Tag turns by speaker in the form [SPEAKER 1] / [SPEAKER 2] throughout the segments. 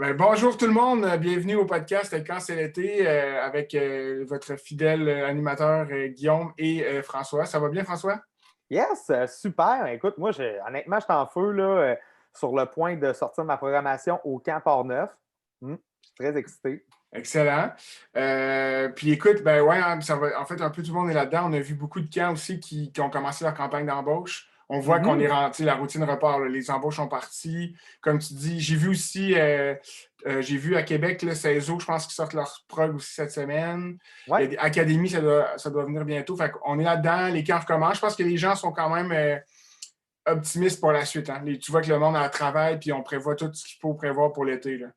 [SPEAKER 1] Ben, bonjour tout le monde, bienvenue au podcast Quand c'est l'été avec votre fidèle animateur Guillaume et François. Ça va bien, François?
[SPEAKER 2] Yes, super. Écoute, moi, honnêtement, je suis en feu là, sur le point de sortir ma programmation au Camp Port-Neuf. Je suis très excité.
[SPEAKER 1] Excellent. Puis écoute, ben ouais, hein, ça va, en fait, un peu tout le monde est là-dedans. On a vu beaucoup de camps aussi qui ont commencé leur campagne d'embauche. On voit qu'on est
[SPEAKER 2] Mhm.
[SPEAKER 1] rentré, la routine repart, là, les embauches sont parties. Comme tu dis, j'ai vu aussi, j'ai vu à Québec, là, CESO, je pense qu'ils sortent leur prog aussi cette semaine. Il y
[SPEAKER 2] Ouais.
[SPEAKER 1] a des académies, ça doit venir bientôt. Fait qu'on est là-dedans, les camps recommencent. Je pense que les gens sont quand même optimistes pour la suite. Hein. Tu vois que le monde a le travail, puis on prévoit tout ce qu'il faut prévoir pour l'été, là.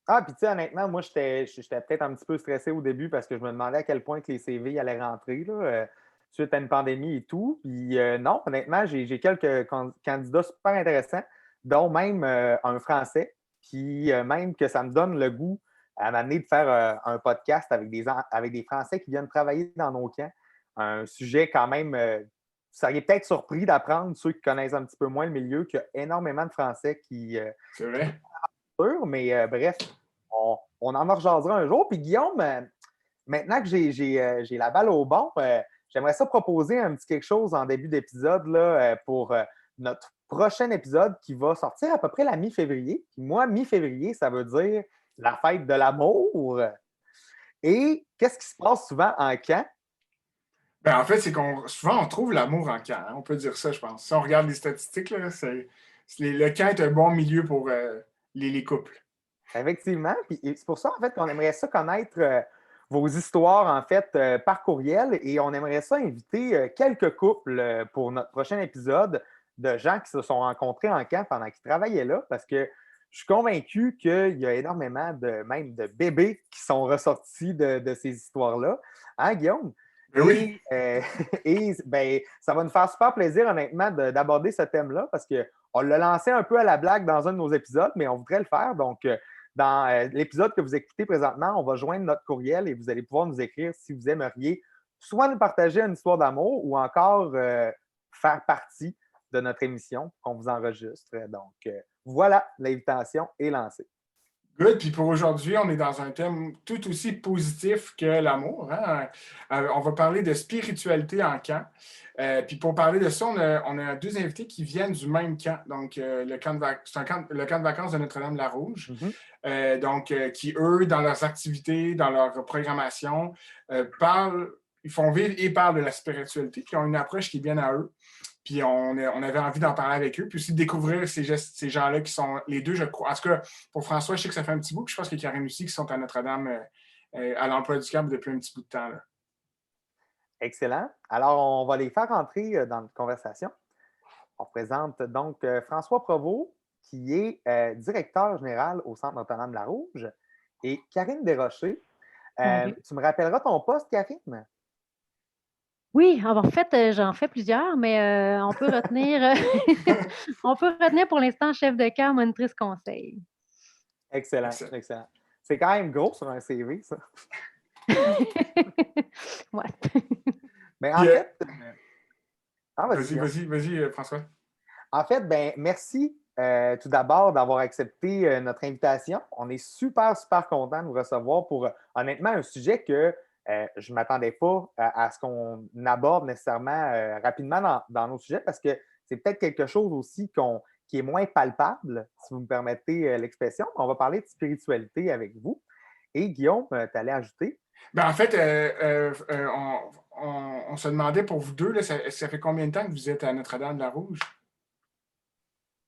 [SPEAKER 2] Ah, puis tu sais, honnêtement, moi, j'étais peut-être un petit peu stressé au début parce que je me demandais à quel point que les CV allaient rentrer là, suite à une pandémie et tout. Puis non, honnêtement, j'ai quelques candidats super intéressants, dont même un Français, puis même que ça me donne le goût à m'amener de faire un podcast avec des Français qui viennent travailler dans nos camps. Un sujet quand même, vous seriez peut-être surpris d'apprendre, ceux qui connaissent un petit peu moins le milieu, qu'il y a énormément de Français
[SPEAKER 1] C'est vrai?
[SPEAKER 2] mais bref, on en rejasera un jour. Puis Guillaume, maintenant que j'ai la balle au bon, j'aimerais ça proposer un petit quelque chose en début d'épisode là, pour notre prochain épisode qui va sortir à peu près la mi-février. Puis moi, mi-février, ça veut dire la fête de l'amour. Et qu'est-ce qui se passe souvent en camp?
[SPEAKER 1] Ben, en fait, c'est qu'on souvent on trouve l'amour en camp. Hein. On peut dire ça, je pense. Si on regarde les statistiques, là, le camp est un bon milieu pour les couples.
[SPEAKER 2] Effectivement. Puis c'est pour ça, en fait, qu'on aimerait ça connaître vos histoires, en fait, par courriel. Et on aimerait ça inviter quelques couples pour notre prochain épisode de gens qui se sont rencontrés en camp pendant qu'ils travaillaient là. Parce que je suis convaincu qu'il y a énormément même de bébés qui sont ressortis de ces histoires-là. Hein, Guillaume?
[SPEAKER 1] Ben oui.
[SPEAKER 2] Ben, ça va nous faire super plaisir, honnêtement, d'aborder ce thème-là parce qu'on l'a lancé un peu à la blague dans un de nos épisodes, mais on voudrait le faire. Donc, dans l'épisode que vous écoutez présentement, on va joindre notre courriel et vous allez pouvoir nous écrire si vous aimeriez soit nous partager une histoire d'amour ou encore faire partie de notre émission qu'on vous enregistre. Donc, voilà, l'invitation est lancée.
[SPEAKER 1] Good. Puis pour aujourd'hui, on est dans un thème tout aussi positif que l'amour. Hein? On va parler de spiritualité en camp. Puis pour parler de ça, on a deux invités qui viennent du même camp. Donc, le camp de vacances de Notre-Dame-la-Rouge. Qui, eux, dans leurs activités, dans leur programmation, ils font vivre et parlent de la spiritualité, puis ont une approche qui est bien à eux. Puis on avait envie d'en parler avec eux, puis aussi de découvrir ces gens-là qui sont les deux, je crois. En tout cas, pour François, je sais que ça fait un petit bout, puis je pense que Karine aussi, qui sont à Notre-Dame à l'emploi du camp depuis un petit bout de temps. Là.
[SPEAKER 2] Excellent. Alors, on va les faire entrer dans notre conversation. On présente donc François Provost, qui est directeur général au Centre Notre-Dame-la-Rouge, et Karine Desrochers.
[SPEAKER 3] Salut.
[SPEAKER 2] Tu me rappelleras ton poste, Karine?
[SPEAKER 3] Oui, en fait, j'en fais plusieurs, mais on peut retenir, on peut retenir pour l'instant chef de camp, monitrice conseil.
[SPEAKER 2] Excellent, excellent. C'est quand même gros sur un CV, ça.
[SPEAKER 3] Ouais.
[SPEAKER 2] Mais en fait...
[SPEAKER 1] Vas-y, François.
[SPEAKER 2] En fait, ben merci tout d'abord d'avoir accepté notre invitation. On est super, super content de vous recevoir pour, honnêtement, un sujet que je ne m'attendais pas à ce qu'on aborde nécessairement rapidement dans nos sujets parce que c'est peut-être quelque chose aussi qui est moins palpable, si vous me permettez l'expression. On va parler de spiritualité avec vous. Et Guillaume, tu allais ajouter?
[SPEAKER 1] Ben, en fait, on se demandait pour vous deux, là, ça fait combien de temps que vous êtes à Notre-Dame-de-la-Rouge?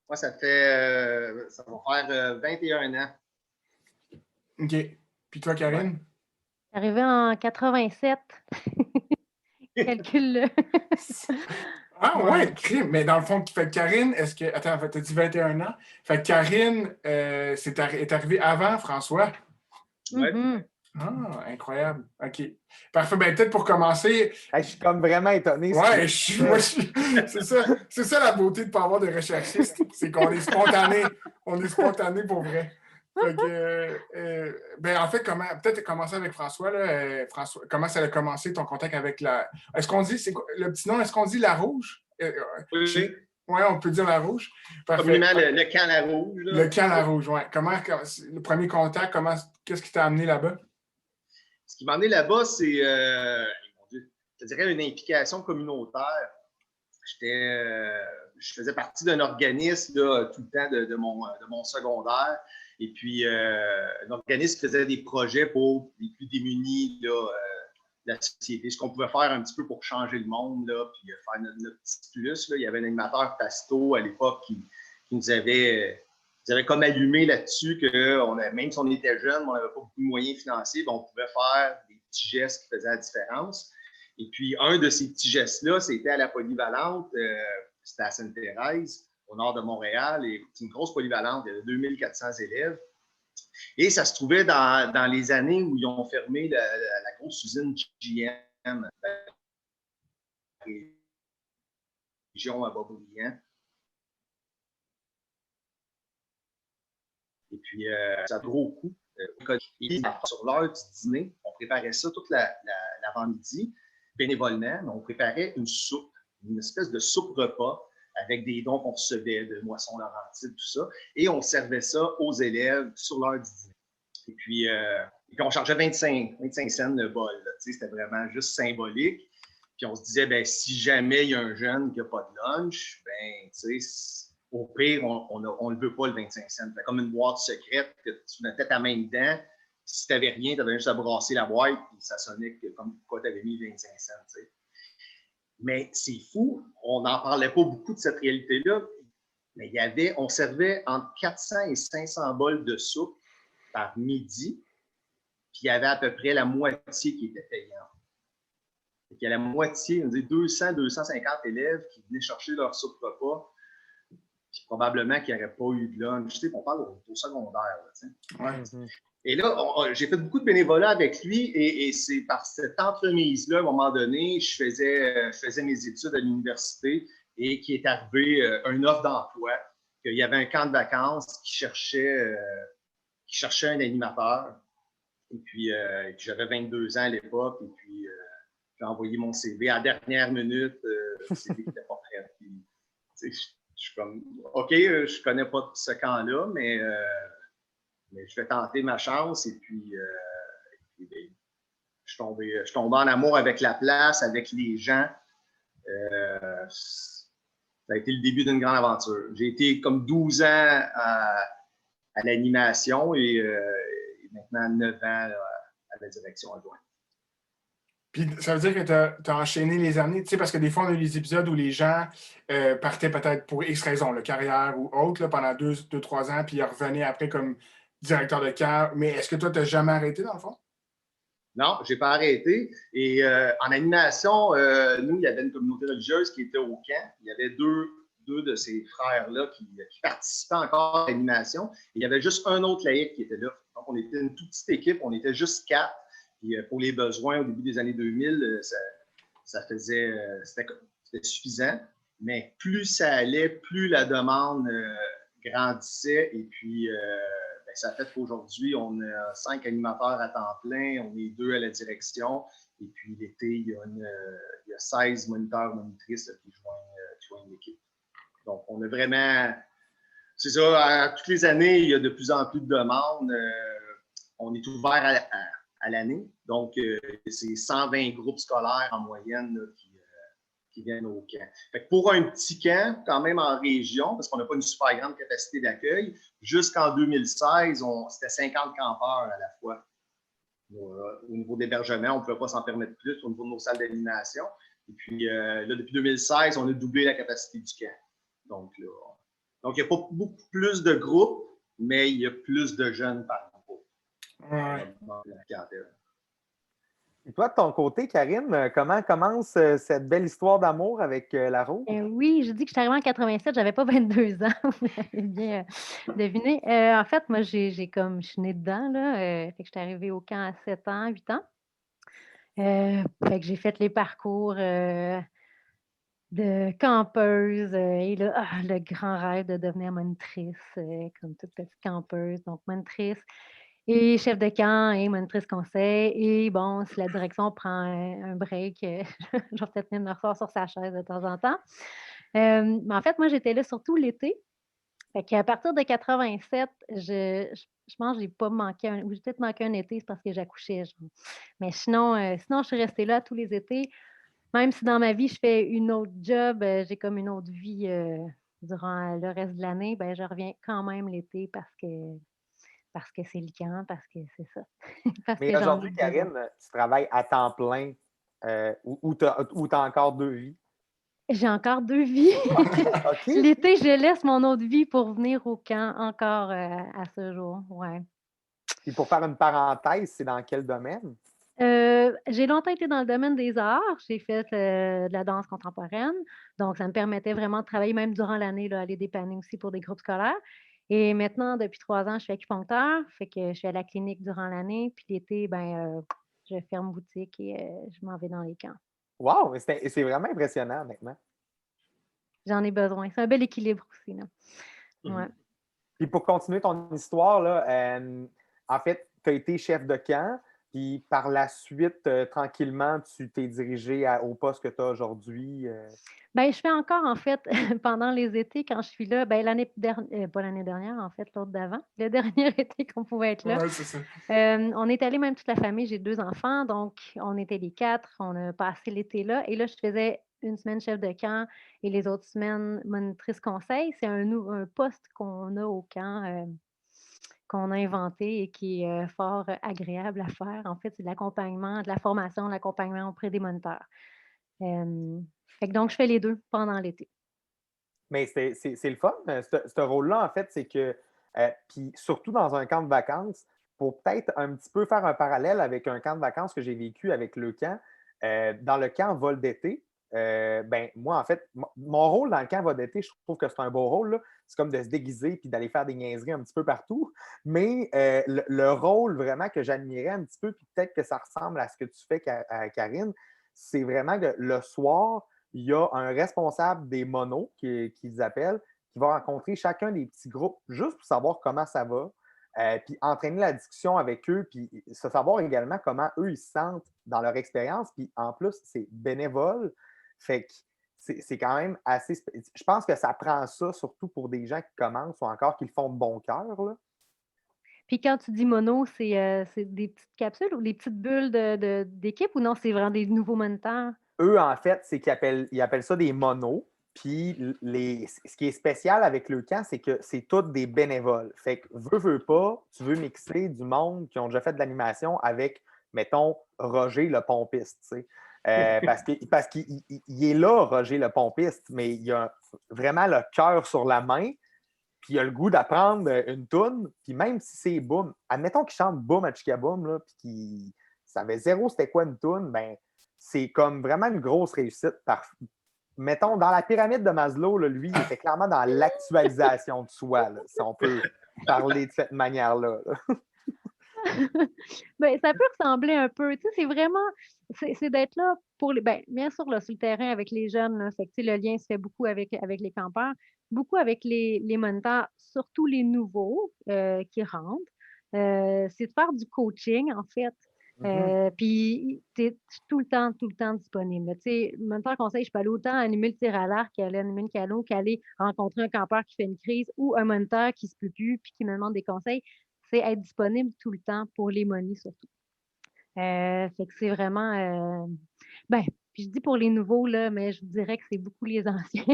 [SPEAKER 4] Moi, ça va faire 21 ans.
[SPEAKER 1] OK. Puis toi, Karine?
[SPEAKER 4] Ouais.
[SPEAKER 3] Arrivé en 87. Calcule-le.
[SPEAKER 1] Ah ouais, crime. Mais dans le fond, fait Karine, est-ce que. Attends, tu as dit 21 ans. Fait que Karine est arrivée avant François.
[SPEAKER 4] Ouais.
[SPEAKER 3] Mm-hmm.
[SPEAKER 1] Ah, incroyable. OK. Parfait. Ben, peut-être pour commencer.
[SPEAKER 2] Hey, je suis comme vraiment étonné.
[SPEAKER 1] Ouais, c'est ça la beauté de ne pas avoir de recherchiste. C'est qu'on est spontané. On est spontané pour vrai. Fait que, ben, en fait, peut-être commencer avec François. Là, François, comment ça a commencé ton contact avec la. Est-ce qu'on dit, c'est quoi le petit nom, est-ce qu'on dit la rouge?
[SPEAKER 4] Oui.
[SPEAKER 1] Oui, on peut dire la rouge. Parfait.
[SPEAKER 4] Communément, le camp La Rouge. Là.
[SPEAKER 1] Le camp La Rouge, oui. Le premier contact, qu'est-ce qui t'a amené là-bas?
[SPEAKER 4] Ce qui m'a amené là-bas, c'est, mon Dieu, je dirais une implication communautaire. Je faisais partie d'un organisme là, tout le temps de mon secondaire. Et puis, un organisme qui faisait des projets pour les plus démunis là, de la société. Ce qu'on pouvait faire un petit peu pour changer le monde, là, puis faire notre petit plus. Là. Il y avait un animateur Pasto à l'époque qui nous avait comme allumé là-dessus que même si on était jeune, on n'avait pas beaucoup de moyens financiers, on pouvait faire des petits gestes qui faisaient la différence. Et puis, un de ces petits gestes-là, c'était à la polyvalente, c'était à Sainte-Thérèse, au nord de Montréal. Et c'est une grosse polyvalente, il y avait 2400 élèves. Et ça se trouvait dans les années où ils ont fermé la grosse usine GM dans la région à Boisbriand. Et puis, ça a gros coup. Sur l'heure du dîner, on préparait ça toute l'avant-midi, bénévolement, mais on préparait une soupe, une espèce de soupe-repas avec des dons qu'on recevait de Moisson Laurentides, tout ça, et on servait ça aux élèves sur l'heure du dîner. Et puis on chargeait 25 cents le bol. C'était vraiment juste symbolique. Puis on se disait, ben, si jamais il y a un jeune qui n'a pas de lunch, ben, au pire, on ne le veut pas, le 25 cents. C'était comme une boîte secrète que tu mettais ta main dedans. Si tu n'avais rien, tu avais juste à brasser la boîte, puis ça sonnait comme quoi tu avais mis 25 cents. T'sais. Mais c'est fou, on n'en parlait pas beaucoup de cette réalité-là. Mais on servait entre 400 et 500 bols de soupe par midi, puis il y avait à peu près la moitié qui était payante. Il y a la moitié, on dit 200, 250 élèves qui venaient chercher leur soupe repas, puis probablement qu'il n'y aurait pas eu de lunch. Tu sais, on parle au secondaire. Là,
[SPEAKER 1] Ouais.
[SPEAKER 4] Et là, j'ai fait beaucoup de bénévolat avec lui et c'est par cette entremise-là, à un moment donné, je faisais mes études à l'université et qui est arrivé une offre d'emploi, qu'il y avait un camp de vacances qui cherchait un animateur. Et puis, j'avais 22 ans à l'époque. Et puis, j'ai envoyé mon CV à la dernière minute. Le CV n'était pas prêt. Puis, je suis comme, OK, je ne connais pas ce camp-là, mais je vais tenter ma chance. Et puis, je suis tombé en amour avec la place, avec les gens. Ça a été le début d'une grande aventure. J'ai été comme 12 ans à l'animation et maintenant 9 ans à la direction adjointe.
[SPEAKER 1] Puis ça veut dire que tu as enchaîné les années, tu sais, parce que des fois, on a eu des épisodes où les gens partaient peut-être pour X raisons, le carrière ou autre, là, pendant 2-3 ans, puis ils revenaient après comme directeur de camp. Mais est-ce que toi, tu n'as jamais arrêté, dans le fond?
[SPEAKER 4] Non, je n'ai pas arrêté. Et en animation, nous, il y avait une communauté religieuse qui était au camp. Il y avait deux de ces frères-là qui participaient encore à l'animation. Il y avait juste un autre laïc qui était là. Donc, on était une toute petite équipe. On était juste 4. Puis, pour les besoins au début des années 2000, c'était suffisant. Mais plus ça allait, plus la demande grandissait. Et puis, ça fait qu'aujourd'hui, on a 5 animateurs à temps plein, on est 2 à la direction. Et puis, l'été, il y a 16 moniteurs, monitrices qui joignent l'équipe. Donc, on a vraiment... C'est ça, toutes les années, il y a de plus en plus de demandes. On est ouvert à l'année. Donc, c'est 120 groupes scolaires en moyenne là, qui viennent au camp. Fait que pour un petit camp, quand même en région, parce qu'on n'a pas une super grande capacité d'accueil, jusqu'en 2016, c'était 50 campeurs à la fois. Au niveau d'hébergement, on ne pouvait pas s'en permettre plus au niveau de nos salles d'animation. Et puis, là, depuis 2016, on a doublé la capacité du camp. Donc, il n'y a pas beaucoup plus de groupes, mais il y a plus de jeunes par groupe.
[SPEAKER 1] Ouais.
[SPEAKER 2] Et toi, de ton côté, Karine, comment commence cette belle histoire d'amour avec la Rouge?
[SPEAKER 3] Oui, je dis que je suis arrivée en 87, j'avais pas 22 ans, vous l'avez bien deviné. En fait, moi, je suis née dedans, là, fait que je suis arrivée au camp à 7 ans, 8 ans. Fait que j'ai fait les parcours de campeuse et là, le grand rêve de devenir monitrice, comme toute petite campeuse, donc monitrice et chef de camp et monitrice conseil. Et bon, si la direction prend un break, je vais peut-être venir me rasseoir sur sa chaise de temps en temps. Mais en fait, moi, j'étais là surtout l'été. Fait qu'à partir de 87, je pense que j'ai pas manqué ou j'ai peut-être manqué un été, c'est parce que j'accouchais, genre. Mais sinon, je suis restée là tous les étés. Même si dans ma vie, je fais une autre job, j'ai comme une autre vie durant le reste de l'année, ben je reviens quand même l'été parce que c'est le camp, parce que c'est ça. Parce
[SPEAKER 2] Mais
[SPEAKER 3] que j'en ai
[SPEAKER 2] aujourd'hui,
[SPEAKER 3] besoin.
[SPEAKER 2] Karine, tu travailles à temps plein ou tu as encore deux vies.
[SPEAKER 3] J'ai encore 2 vies.
[SPEAKER 2] OK.
[SPEAKER 3] L'été, je laisse mon autre vie pour venir au camp encore, à ce jour, ouais.
[SPEAKER 2] Puis pour faire une parenthèse, c'est dans quel domaine?
[SPEAKER 3] J'ai longtemps été dans le domaine des arts. J'ai fait, de la danse contemporaine, donc ça me permettait vraiment de travailler même durant l'année, là, aller dépanner aussi pour des groupes scolaires et maintenant, depuis 3 ans, je suis acupuncteur, fait que je suis à la clinique durant l'année, puis l'été, ben, je ferme boutique et je m'en vais dans les camps.
[SPEAKER 2] Wow, mais c'est vraiment impressionnant, honnêtement.
[SPEAKER 3] J'en ai besoin. C'est un bel équilibre aussi, là. Ouais.
[SPEAKER 4] Mhm.
[SPEAKER 2] Puis pour continuer ton histoire, là, en fait, tu as été chef de camp, puis par la suite, tranquillement, tu t'es dirigé au poste que tu as aujourd'hui.
[SPEAKER 3] Ben, je fais encore, en fait, pendant les étés, quand je suis là, ben, l'année dernière, pas l'année dernière, en fait, l'autre d'avant, le dernier été qu'on pouvait être là.
[SPEAKER 1] Ouais, c'est ça.
[SPEAKER 3] On est allé même toute la famille, j'ai 2 enfants, donc on était les 4, on a passé l'été là et là, je faisais une semaine chef de camp et les autres semaines monitrice conseil. C'est un poste qu'on a au camp, qu'on a inventé et qui est, fort agréable à faire. En fait, c'est de l'accompagnement, de la formation, de l'accompagnement auprès des moniteurs. Fait que donc je fais les 2 pendant l'été.
[SPEAKER 2] Mais c'est le fun, ce rôle-là, en fait, c'est que, puis surtout dans un camp de vacances, pour peut-être un petit peu faire un parallèle avec un camp de vacances que j'ai vécu avec le camp, dans le camp vol d'été, ben, moi, en fait, mon rôle dans le camp vol d'été, je trouve que c'est un beau rôle, là. C'est comme de se déguiser puis d'aller faire des niaiseries un petit peu partout. Mais le rôle vraiment que j'admirais un petit peu, puis peut-être que ça ressemble à ce que tu fais, Karine, c'est vraiment que le soir, il y a un responsable des monos qu'ils appellent, qui va rencontrer chacun des petits groupes juste pour savoir comment ça va, puis entraîner la discussion avec eux, puis se savoir également comment eux ils se sentent dans leur expérience. Puis en plus, c'est bénévole. Fait que c'est quand même assez. Je pense que ça prend ça, surtout pour des gens qui commencent ou encore qui le font de bon cœur, là.
[SPEAKER 3] Puis quand tu dis mono, c'est des petites capsules ou des petites bulles d'équipe ou non, c'est vraiment des nouveaux moniteurs?
[SPEAKER 2] Eux, en fait, c'est ils appellent ça des monos. Puis ce qui est spécial avec le camp, c'est que c'est tous des bénévoles. Fait que veux pas, tu veux mixer du monde qui ont déjà fait de l'animation avec, mettons, Roger le pompiste, tu sais. Parce qu'il est là, Roger le pompiste, mais il a vraiment le cœur sur la main, puis il a le goût d'apprendre une toune, puis même si c'est boum, admettons qu'il chante boum à Chikaboum, là, puis qu'il savait zéro c'était quoi une toune, ben c'est comme vraiment une grosse réussite. Mettons, dans la pyramide de Maslow, là, lui, il était clairement dans l'actualisation de soi, là, si on peut parler de cette manière-là, là.
[SPEAKER 3] Ben, ça peut ressembler un peu. Tu sais, c'est vraiment, c'est d'être là pour les. Ben, bien sûr, là, sur le terrain avec les jeunes, là, fait que, tu sais, le lien se fait beaucoup avec les campeurs, beaucoup avec les moniteurs, surtout les nouveaux qui rentrent. C'est de faire du coaching, en fait.
[SPEAKER 2] Mhm.
[SPEAKER 3] Puis, tu es tout le temps disponible. Tu sais, moniteur conseil, je peux aller autant animer le tir à l'arc qu'aller animer une canot, qu'aller rencontrer un campeur qui fait une crise ou un moniteur qui se peut plus puis qui me demande des conseils. C'est être disponible tout le temps pour les monies surtout. Fait que c'est vraiment, ben, puis je dis pour les nouveaux, là, mais je vous dirais que c'est beaucoup les anciens.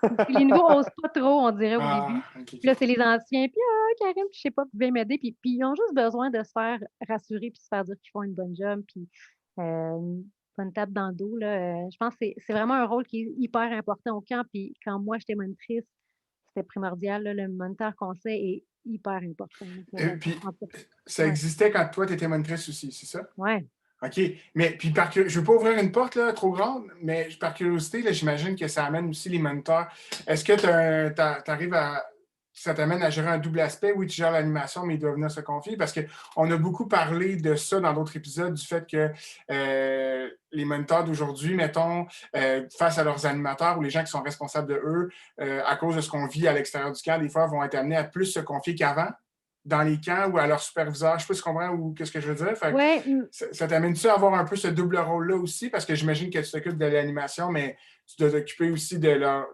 [SPEAKER 3] Parce que les nouveaux osent pas trop, on dirait, au
[SPEAKER 1] Ah,
[SPEAKER 3] début.
[SPEAKER 1] OK,
[SPEAKER 3] Puis là,
[SPEAKER 1] OK.
[SPEAKER 3] c'est les anciens. Puis, Karim, je sais pas, vous pouvez m'aider. Puis ils ont juste besoin de se faire rassurer puis se faire dire qu'ils font une bonne job. Puis une bonne tape dans le dos. Là. Je pense que c'est vraiment un rôle qui est hyper important au camp. Puis quand moi, j'étais monitrice, c'était primordial. Là, le moniteur conseil est hyper important là,
[SPEAKER 1] Puis,
[SPEAKER 3] en tout.
[SPEAKER 1] ça
[SPEAKER 3] Ouais.
[SPEAKER 1] existait quand toi, tu étais monitrice aussi, c'est ça?
[SPEAKER 3] Ouais.
[SPEAKER 1] OK. Mais puis je ne veux pas ouvrir une porte là, trop grande, mais par curiosité, là, j'imagine que ça amène aussi les moniteurs. Est-ce que tu arrives à. Ça t'amène à gérer un double aspect? Oui, tu gères l'animation, mais ils doivent venir se confier parce qu'on a beaucoup parlé de ça dans d'autres épisodes, du fait que les moniteurs d'aujourd'hui, mettons, face à leurs animateurs ou les gens qui sont responsables de eux, à cause de ce qu'on vit à l'extérieur du camp, des fois, vont être amenés à plus se confier qu'avant. dans les camps ou à leur superviseur? Je ne sais pas si tu comprends ou qu'est-ce que je veux dire. Fait que
[SPEAKER 3] Oui,
[SPEAKER 1] ça t'amène-tu à avoir un peu ce double rôle-là aussi? Parce que j'imagine que tu t'occupes de l'animation, mais tu dois t'occuper aussi de leur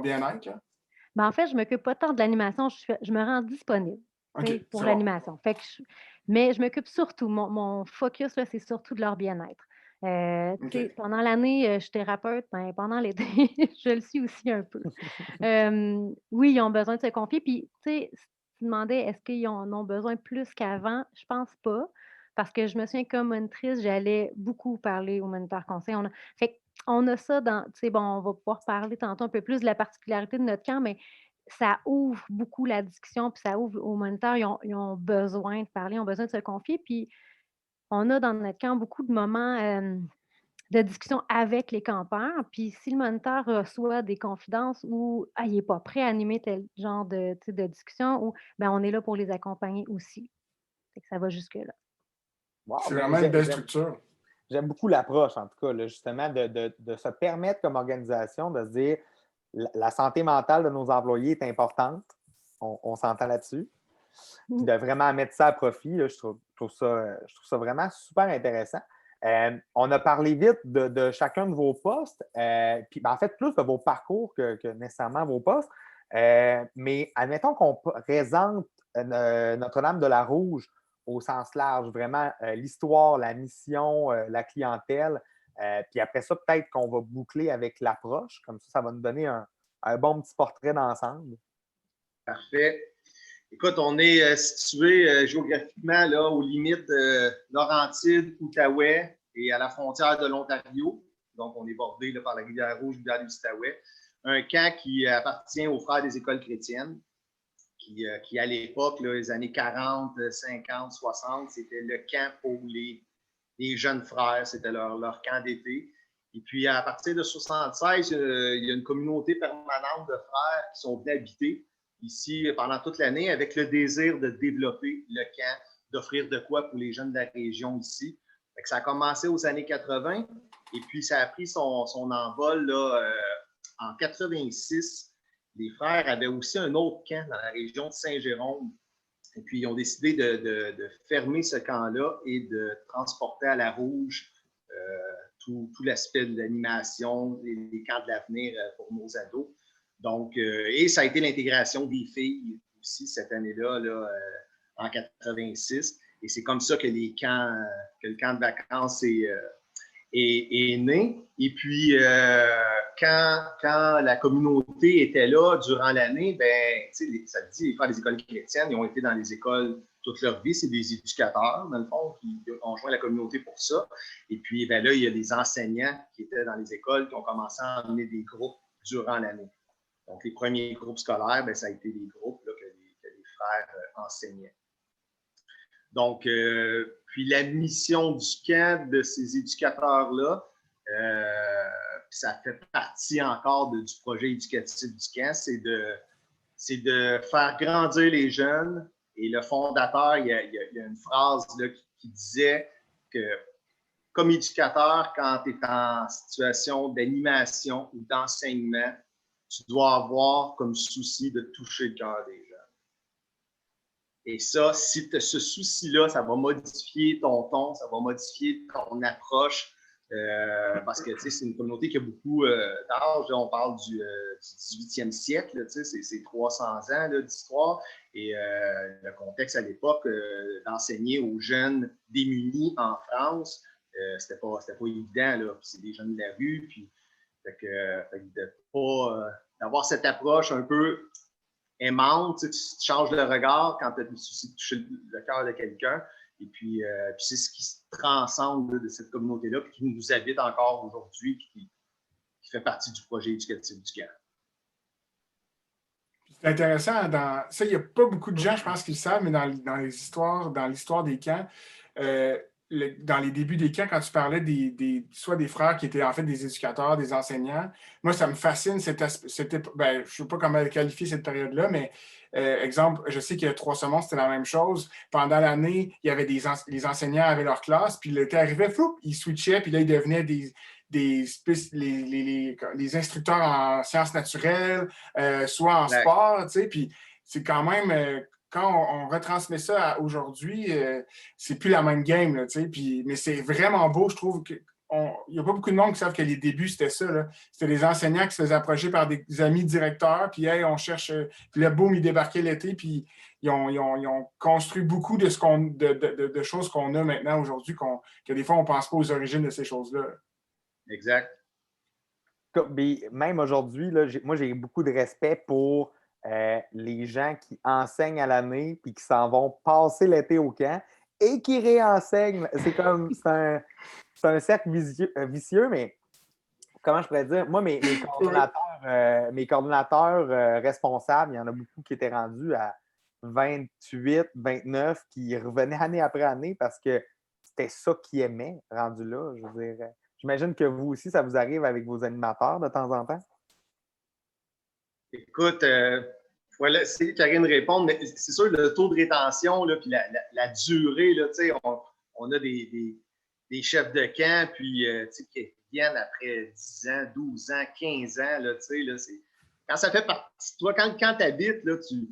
[SPEAKER 1] bien-être. Là.
[SPEAKER 3] ben, en fait, je ne m'occupe pas tant de l'animation, je me rends disponible, tu
[SPEAKER 1] OK,
[SPEAKER 3] sais, pour
[SPEAKER 1] c'est bon.
[SPEAKER 3] l'animation. Fait que mais je m'occupe surtout, mon focus, là, c'est surtout de leur bien-être. Tu sais,
[SPEAKER 1] OK.
[SPEAKER 3] pendant l'année, je suis thérapeute, ben, pendant l'été, je le suis aussi un peu. Oui, ils ont besoin de se confier. Puis, tu sais, si tu demandais est-ce qu'ils en ont besoin plus qu'avant, je pense pas. Parce que je me souviens comme monitrice, j'allais beaucoup parler aux moniteurs conseils. Fait on a ça dans, tu sais, bon, on va pouvoir parler tantôt un peu plus de la particularité de notre camp, mais ça ouvre beaucoup la discussion, puis ça ouvre aux moniteurs, ils ont besoin de parler, ils ont besoin de se confier. Puis, on a dans notre camp beaucoup de moments de discussion avec les campeurs. Puis si le moniteur reçoit des confidences ou ah, il n'est pas prêt à animer tel genre de, tu sais, de discussion, ou ben, on est là pour les accompagner aussi. Fait que ça va jusque-là.
[SPEAKER 2] Wow,
[SPEAKER 1] C'est
[SPEAKER 2] mais
[SPEAKER 1] vraiment une belle structure.
[SPEAKER 2] j'aime beaucoup l'approche, en tout cas, là, justement, de se permettre comme organisation de se dire la santé mentale de nos employés est importante. On s'entend là-dessus. Puis de vraiment mettre ça à profit, là, je trouve ça vraiment super intéressant. On a parlé vite de chacun de vos postes, puis ben, en fait, plus de vos parcours que nécessairement vos postes. Mais admettons qu'on présente Notre-Dame-de-la-Rouge au sens large, vraiment l'histoire, la mission, la clientèle. Puis après ça, peut-être qu'on va boucler avec l'approche. Comme ça va nous donner un bon petit portrait d'ensemble.
[SPEAKER 4] Parfait. Écoute, on est situé géographiquement là, aux limites Laurentides, Outaouais et à la frontière de l'Ontario. Donc, on est bordé là, par la Rivière-Rouge, rivière de l'Outaouais. Un camp qui appartient aux Frères des écoles chrétiennes, qui à l'époque, là, les années 40, 50, 60, c'était le camp pour les jeunes frères. C'était leur camp d'été. Et puis, à partir de 76, il y a une communauté permanente de frères qui sont venus habiter ici pendant toute l'année avec le désir de développer le camp, d'offrir de quoi pour les jeunes de la région ici. Fait que ça a commencé aux années 80 et puis ça a pris son envol là, en 86. Les frères avaient aussi un autre camp dans la région de Saint-Jérôme. Et puis, ils ont décidé de fermer ce camp-là et de transporter à la Rouge tout l'aspect de l'animation, les camps de l'avenir pour nos ados. Donc, et ça a été l'intégration des filles aussi cette année-là, là, en 86. Et c'est comme ça que le camp de vacances est né. Et puis, quand la communauté était là durant l'année, ben, ça te dit, les frères des écoles chrétiennes, ils ont été dans les écoles toute leur vie. C'est des éducateurs, dans le fond, qui ont joint la communauté pour ça. Et puis, ben là, il y a des enseignants qui étaient dans les écoles qui ont commencé à emmener des groupes durant l'année. Donc, les premiers groupes scolaires, ben, ça a été des groupes là, que les frères enseignaient. Donc, puis la mission du camp de ces éducateurs-là, ça fait partie encore du projet éducatif du camp, c'est de faire grandir les jeunes. Et le fondateur, il y a une phrase là, qui disait que comme éducateur, quand tu es en situation d'animation ou d'enseignement, tu dois avoir comme souci de toucher le cœur des jeunes. Et ça, si tu as ce souci-là, ça va modifier ton ton, ça va modifier ton approche, parce que c'est une communauté qui a beaucoup d'âge. On parle du 18e siècle, là, c'est 300 ans d'histoire. Et le contexte à l'époque d'enseigner aux jeunes démunis en France, c'était pas évident. Là. C'est des jeunes de la rue. Puis, d'avoir cette approche un peu aimante, tu changes le regard quand tu as le souci de toucher le cœur de quelqu'un. Et puis c'est ce qui se transcende là, de cette communauté-là, puis qui nous habite encore aujourd'hui, puis qui fait partie du projet éducatif du camp.
[SPEAKER 1] C'est intéressant. Ça, il n'y a pas beaucoup de gens, je pense, qui le savent, mais dans l'histoire des camps, dans les débuts des camps, quand tu parlais soit des frères qui étaient en fait des éducateurs, des enseignants, moi, ça me fascine cet aspect. Je ne sais pas comment qualifier cette période-là, mais exemple, je sais qu'il y a 3 secondes, c'était la même chose. Pendant l'année, il y avait les enseignants avaient leur classe, puis l'été arrivait, floup, ils switchaient, puis là, ils devenaient les instructeurs en sciences naturelles, soit en sport, tu sais, puis c'est quand même quand on retransmet ça aujourd'hui, c'est plus la même game, là, tu sais. Mais c'est vraiment beau, je trouve. Il n'y a pas beaucoup de monde qui savent que les débuts, c'était ça, là. C'était des enseignants qui se faisaient approcher par des amis directeurs, puis hey, on cherche. Puis le boom, il débarquait l'été, puis ils ont construit beaucoup de choses qu'on a maintenant aujourd'hui, que des fois, on ne pense pas aux origines de ces choses-là.
[SPEAKER 4] Exact.
[SPEAKER 2] Même aujourd'hui, là, moi, j'ai beaucoup de respect pour les gens qui enseignent à l'année puis qui s'en vont passer l'été au camp et qui réenseignent. C'est un cercle vicieux, mais comment je pourrais dire? Moi, mes coordonnateurs responsables, il y en a beaucoup qui étaient rendus à 28, 29, qui revenaient année après année parce que c'était ça qu'ils aimaient, rendu là. Je veux dire, j'imagine que vous aussi, ça vous arrive avec vos animateurs de temps en temps?
[SPEAKER 4] Écoute, il faut laisser Karine répondre, mais c'est sûr, le taux de rétention, puis la durée, là, on a des chefs de camp, puis qui viennent après 10 ans, 12 ans, 15 ans. Là, quand ça fait partie de toi, quand tu habites, là, tu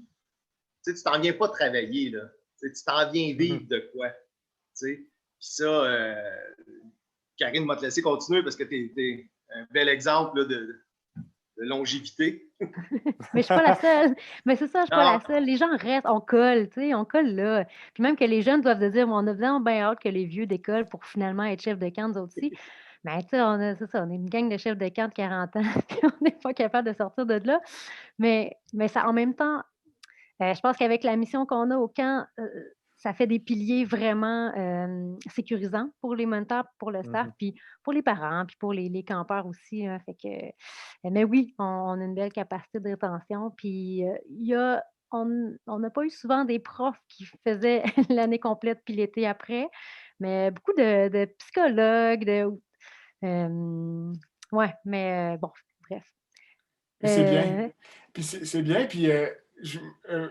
[SPEAKER 4] t'en viens pas travailler. Là, tu t'en viens vivre de quoi. Puis ça, Karine m'a te laissé continuer parce que tu es un bel exemple là, de longévité.
[SPEAKER 3] Mais je suis pas la seule. Mais c'est ça, je suis pas la seule. Les gens restent, on colle là. Puis même que les jeunes doivent se dire, on a vraiment bien hâte que les vieux décollent pour finalement être chef de camp, nous autres aussi. Mais tu sais, on est une gang de chefs de camp de 40 ans, puis on n'est pas capable de sortir de là. Mais ça, en même temps, je pense qu'avec la mission qu'on a au camp, ça fait des piliers vraiment sécurisants pour les moniteurs, pour le staff, puis pour les parents, puis pour les campeurs aussi. Hein. Fait que, mais oui, on a une belle capacité de rétention. Puis on n'a pas eu souvent des profs qui faisaient l'année complète puis l'été après, mais beaucoup de psychologues, ouais, mais bon, bref.
[SPEAKER 1] C'est bien. Puis c'est bien. Puis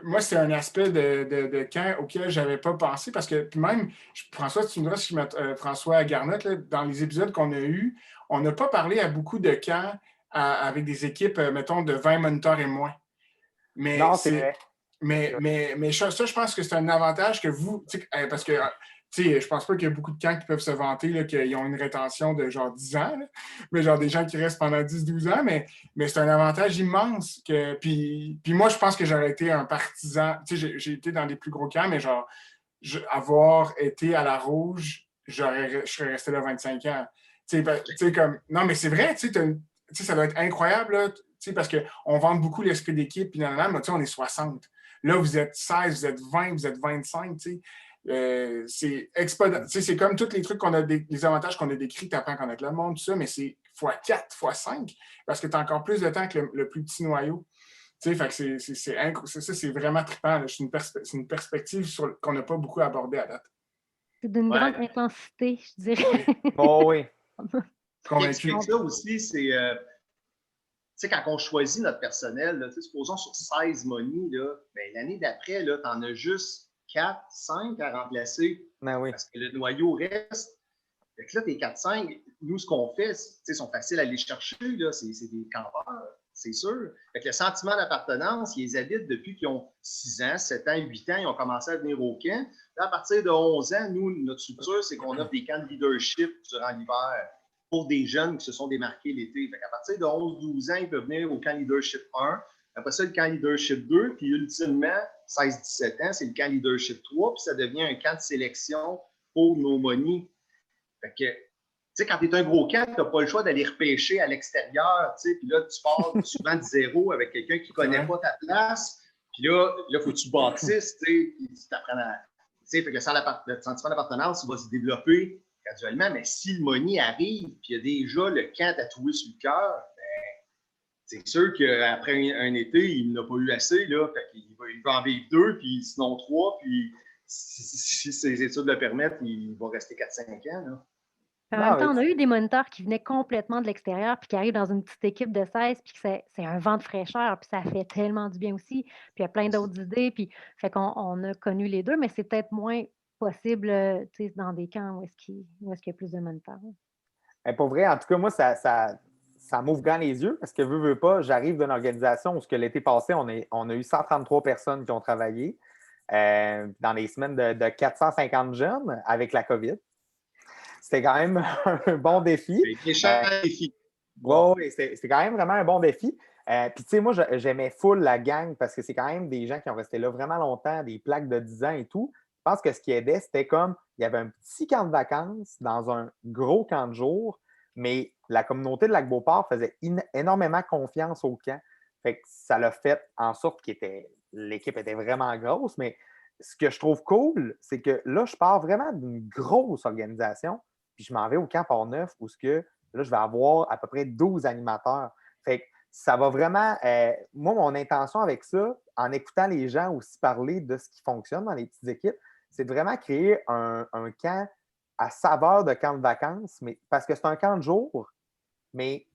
[SPEAKER 1] moi, c'est un aspect de camp auquel je n'avais pas pensé parce que puis même, François, tu me diras si François Garnotte, là, dans les épisodes qu'on a eus, on n'a pas parlé à beaucoup de camps avec des équipes, mettons, de 20 moniteurs et moins. Mais
[SPEAKER 2] non, c'est vrai.
[SPEAKER 1] Mais ça, je pense que c'est un avantage que vous, parce que je pense pas qu'il y a beaucoup de camps qui peuvent se vanter là, qu'ils ont une rétention de genre 10 ans, là, mais genre des gens qui restent pendant 10-12 ans, mais c'est un avantage immense. Puis moi, je pense que j'aurais été un partisan. J'ai été dans des plus gros camps, mais genre, avoir été à la Rouge, je serais resté là 25 ans. Non, mais c'est vrai, ça doit être incroyable, là, parce qu'on vante beaucoup l'esprit d'équipe, puis mais on est 60. Là, vous êtes 16, vous êtes 20, vous êtes 25, c'est comme tous les trucs qu'on a, les avantages qu'on a décrits, tu apprends à connaître le monde, tout ça, mais c'est x4, x5, parce que tu as encore plus de temps que le plus petit noyau. Fait que c'est vraiment trippant. C'est une perspective qu'on n'a pas beaucoup abordée à date.
[SPEAKER 3] C'est d'une grande intensité, je dirais.
[SPEAKER 2] Oh oui.
[SPEAKER 1] Convaincu.
[SPEAKER 4] Ça aussi, c'est quand on choisit notre personnel, là, supposons sur 16 monies, l'année d'après, tu en as juste 4, 5 à remplacer parce que le noyau reste. Fait que là, tes 4-5, nous, ce qu'on fait, sont faciles à aller chercher, c'est des campeurs, c'est sûr. Fait que le sentiment d'appartenance, ils les habitent depuis qu'ils ont 6 ans, 7 ans, 8 ans, ils ont commencé à venir au camp. Là, à partir de 11 ans, nous, notre structure, c'est qu'on offre des camps de leadership durant l'hiver pour des jeunes qui se sont démarqués l'été. Fait qu'à partir de 11-12 ans, ils peuvent venir au camp leadership 1. Après ça, le camp leadership 2. Puis ultimement, 16-17 ans, c'est le camp leadership 3. Puis ça devient un camp de sélection pour nos monies. Fait que, quand tu es un gros camp, tu n'as pas le choix d'aller repêcher à l'extérieur. Puis là, tu pars souvent de zéro avec quelqu'un qui ne connaît pas ta place. Puis là, il faut que tu bâtisses. Puis tu t'apprennes à. Fait que le sentiment d'appartenance va se développer graduellement, mais si le money arrive et il y a déjà le camp tatoué sur le cœur, c'est sûr qu'après un été, il n'a pas eu assez. Là, il va en vivre 2, puis sinon 3, puis si ses études le permettent, il va rester 4-5 ans. Là.
[SPEAKER 3] En même temps, on a eu des moniteurs qui venaient complètement de l'extérieur puis qui arrivent dans une petite équipe de 16 puis que c'est un vent de fraîcheur puis ça fait tellement du bien aussi. Puis il y a plein d'autres idées. Puis fait qu'on a connu les deux, mais c'est peut-être moins possible dans des camps où est-ce qu'il y a plus de moniteurs.
[SPEAKER 2] Pour vrai, en tout cas, moi, ça m'ouvre grand les yeux parce que veux pas, j'arrive d'une organisation où l'été passé, on a eu 133 personnes qui ont travaillé. dans les semaines de 450 jeunes avec la COVID. C'était quand même un bon défi.
[SPEAKER 4] Méchant défi.
[SPEAKER 2] Oui, c'était quand même vraiment un bon défi. Puis, tu sais, moi, j'aimais full la gang parce que c'est quand même des gens qui ont resté là vraiment longtemps, des plaques de 10 ans et tout. Je pense que ce qui aidait, c'était comme il y avait un petit camp de vacances dans un gros camp de jour, mais la communauté de Lac-Beauport faisait énormément confiance au camp. Fait que ça l'a fait en sorte que l'équipe était vraiment grosse. Mais ce que je trouve cool, c'est que là, je pars vraiment d'une grosse organisation, puis je m'en vais au camp Port-Neuf où là, je vais avoir à peu près 12 animateurs. Fait que ça va vraiment. Moi, mon intention avec ça, en écoutant les gens aussi parler de ce qui fonctionne dans les petites équipes, c'est de vraiment créer un camp à saveur de camp de vacances, mais parce que c'est un camp de jour, mais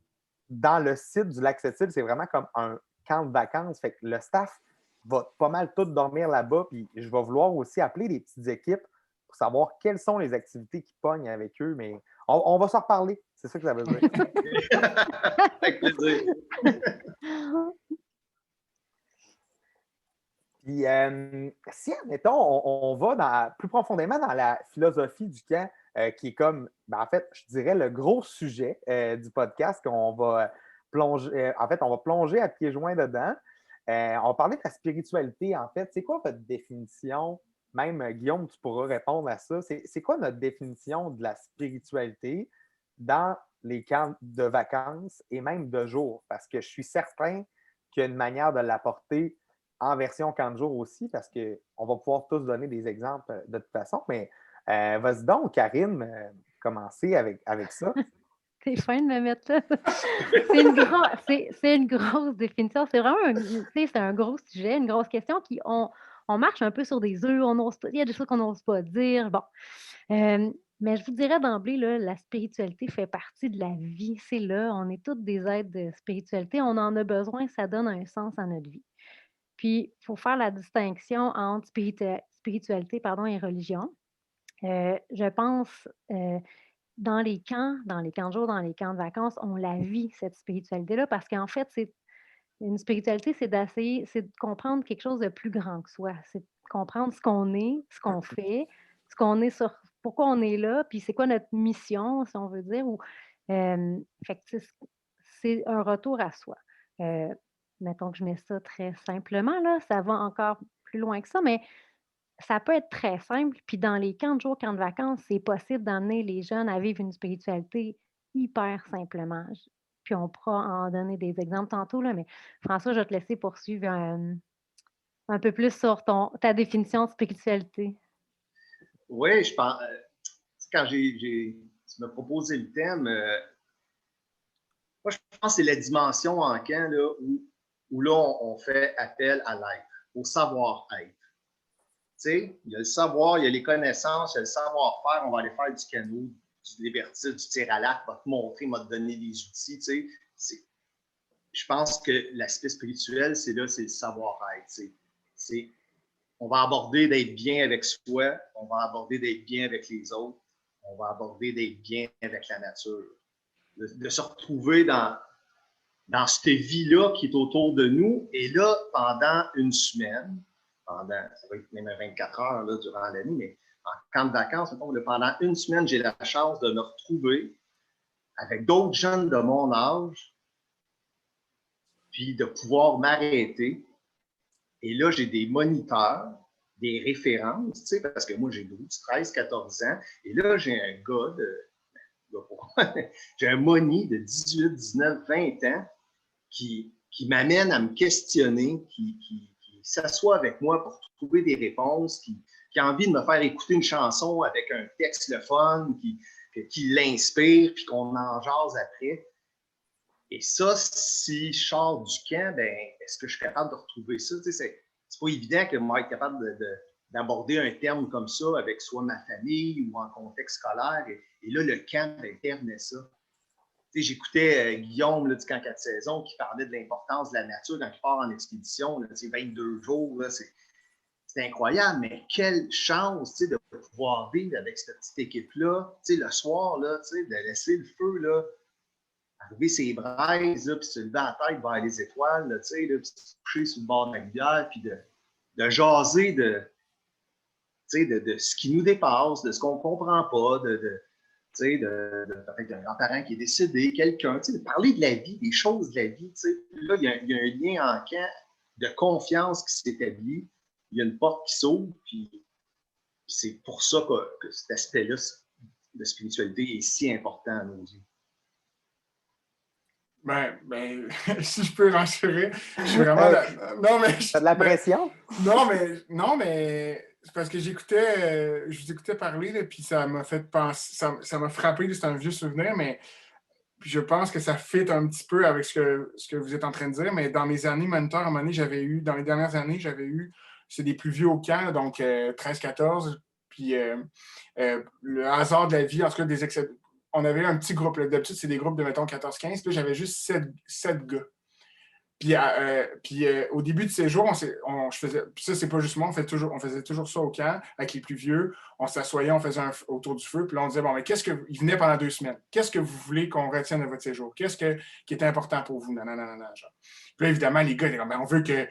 [SPEAKER 2] dans le site du Lac-Sept-Îles, c'est vraiment comme un camp de vacances. Fait que le staff va pas mal tout dormir là-bas, puis je vais vouloir aussi appeler les petites équipes pour savoir quelles sont les activités qui pognent avec eux, mais on va s'en reparler. C'est ça que ça veut dire.
[SPEAKER 4] Avec plaisir.
[SPEAKER 2] Puis, si, admettons, on va plus profondément dans la philosophie du camp, qui est comme, en fait, je dirais le gros sujet du podcast qu'on va plonger, on va plonger à pieds joints dedans. On va parler de la spiritualité, en fait. C'est quoi votre définition? Même, Guillaume, tu pourras répondre à ça. C'est quoi notre définition de la spiritualité dans les camps de vacances et même de jour? Parce que je suis certain qu'il y a une manière de l'apporter en version camp de jour aussi, parce qu'on va pouvoir tous donner des exemples de toute façon. Mais vas-y donc, Karine, commencer avec ça.
[SPEAKER 3] C'est fin de me mettre là. C'est une grosse définition. C'est vraiment c'est un gros sujet, une grosse question on marche un peu sur des œufs, il y a des choses qu'on n'ose pas dire. Bon. Mais je vous dirais d'emblée, là, la spiritualité fait partie de la vie. C'est là, on est toutes des êtres de spiritualité. On en a besoin, ça donne un sens à notre vie. Puis, il faut faire la distinction entre spiritualité et religion. Je pense, dans les camps de jour, dans les camps de vacances, on la vit, cette spiritualité-là, parce qu'en fait, une spiritualité, c'est de comprendre quelque chose de plus grand que soi. C'est de comprendre ce qu'on est, ce qu'on fait, pourquoi on est là, puis c'est quoi notre mission, si on veut dire. Fait que, c'est un retour à soi. Euh, Mettons que je mets ça très simplement, là, ça va encore plus loin que ça, mais ça peut être très simple. Puis dans les camps de jour, camps de vacances, c'est possible d'amener les jeunes à vivre une spiritualité hyper simplement. Puis on pourra en donner des exemples tantôt, là, mais François, je vais te laisser poursuivre un peu plus sur ta définition de spiritualité.
[SPEAKER 4] Oui, je pense. Quand tu m'as proposé le thème, moi, je pense que c'est la dimension en camp là, où là, on fait appel à l'être, au savoir-être. Tu sais, il y a le savoir, il y a les connaissances, il y a le savoir-faire. On va aller faire du canot, du liberty, du tir à l'arc, va te montrer, va te donner des outils. Tu sais. Je pense que l'aspect spirituel, c'est le savoir-être. On va aborder d'être bien avec soi, on va aborder d'être bien avec les autres, on va aborder d'être bien avec la nature. De se retrouver dans cette vie-là qui est autour de nous. Et là, pendant une semaine, ça va être même 24 heures là, durant l'année, mais en camp de vacances, pendant une semaine, j'ai la chance de me retrouver avec d'autres jeunes de mon âge, puis de pouvoir m'arrêter. Et là, j'ai des moniteurs, des références, tu sais, parce que moi, j'ai 12, 13, 14 ans. Et là, j'ai un j'ai un moni de 18, 19, 20 ans qui m'amène à me questionner, qui s'assoit avec moi pour trouver des réponses, qui a envie de me faire écouter une chanson avec un texte le fun, qui l'inspire, puis qu'on en jase après. Et ça, si je sors du camp, ben, est-ce que je suis capable de retrouver ça? Tu sais, c'est pas évident que moi être capable d'aborder un terme comme ça avec soit ma famille ou en contexte scolaire. Et là, le camp permet ça. Tu sais, j'écoutais Guillaume là, du Camp 4 saisons qui parlait de l'importance de la nature quand il part en expédition. Là, 22 jours, là, c'est incroyable, mais quelle chance de pouvoir vivre avec cette petite équipe-là. Le soir, là, de laisser le feu là, arriver ses braises, puis se lever à la tête vers les étoiles, là, puis se coucher sur le bord de la rivière, puis de jaser de de ce qui nous dépasse, de ce qu'on ne comprend pas, peut-être d'un grand-parent qui est décédé, quelqu'un, de parler de la vie, des choses de la vie. Là, il y a un lien en camp de confiance qui s'établit, il y a une porte qui s'ouvre, puis c'est pour ça que cet aspect-là de spiritualité est si important à nos yeux.
[SPEAKER 1] Ben, si je peux rassurer, je suis vraiment... Non, mais...
[SPEAKER 2] T'as de la pression?
[SPEAKER 1] Non, mais c'est parce que je vous écoutais parler, là, puis ça m'a fait penser, ça m'a frappé, c'est un vieux souvenir, mais je pense que ça fit un petit peu avec ce que vous êtes en train de dire, mais dans mes années mentor, à un moment donné, dans les dernières années, c'est des plus vieux au camp, donc 13-14, puis le hasard de la vie, en tout cas, on avait un petit groupe. D'habitude, c'est des groupes de, mettons, 14-15. Puis j'avais juste 7 gars. Puis au début de ces jours, je faisais. Puis ça, c'est pas juste moi, on faisait toujours ça au camp avec les plus vieux. On s'assoyait, on faisait autour du feu. Puis là, on disait, bon, mais ils venaient pendant 2 semaines. Qu'est-ce que vous voulez qu'on retienne de votre séjour? Qu'est-ce qui est important pour vous? Non. Genre. Puis là, évidemment, les gars, on veut que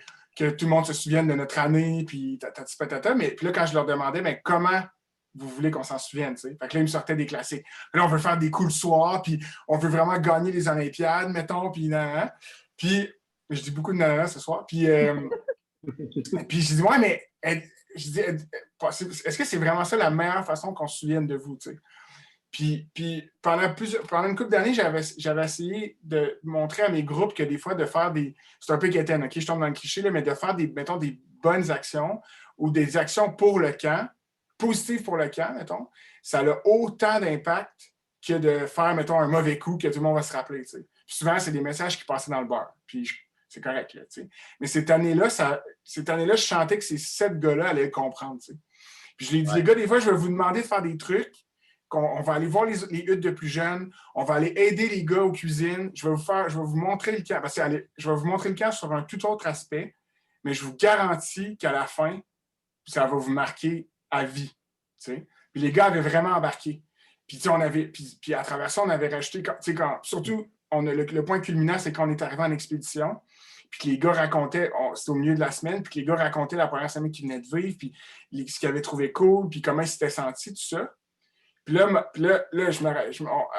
[SPEAKER 1] tout le monde se souvienne de notre année, puis patata. Mais puis là, quand je leur demandais, mais comment vous voulez qu'on s'en souvienne, tu sais. Fait que là, ils me sortaient des classiques. Là, on veut faire des coups le soir, puis on veut vraiment gagner les Olympiades, mettons, puis nan. Puis, je dis beaucoup de nanana ce soir, puis puis je dis, ouais, mais est-ce que c'est vraiment ça la meilleure façon qu'on se souvienne de vous, tu sais? Puis pendant une couple d'années, j'avais essayé de montrer à mes groupes que des fois, de faire c'est un peu quétaine, OK, je tombe dans le cliché, là, mais de faire mettons, des bonnes actions ou des actions pour le camp, positif pour le camp, mettons, ça a autant d'impact que de faire, mettons, un mauvais coup que tout le monde va se rappeler. Tu sais. Puis souvent, c'est des messages qui passaient dans le beurre. Puis c'est correct. Là, tu sais. Mais cette année-là, je sentais que ces 7 gars-là allaient le comprendre. Tu sais. Puis je l'ai dit, les gars, des fois, je vais vous demander de faire des trucs. On va aller voir les huttes de plus jeunes. On va aller aider les gars aux cuisines. Je vais vous montrer le camp. Parce que je vais vous montrer le camp sur un tout autre aspect. Mais je vous garantis qu'à la fin, ça va vous marquer à vie. T'sais. Puis les gars avaient vraiment embarqué. Puis, puis à travers ça, on avait rajouté, surtout, le point culminant, c'est quand on est arrivé en expédition, puis que les gars racontaient, c'était au milieu de la semaine, puis que les gars racontaient la première semaine qu'ils venaient de vivre, puis ce qu'ils avaient trouvé cool, puis comment ils s'étaient sentis, tout ça. Puis là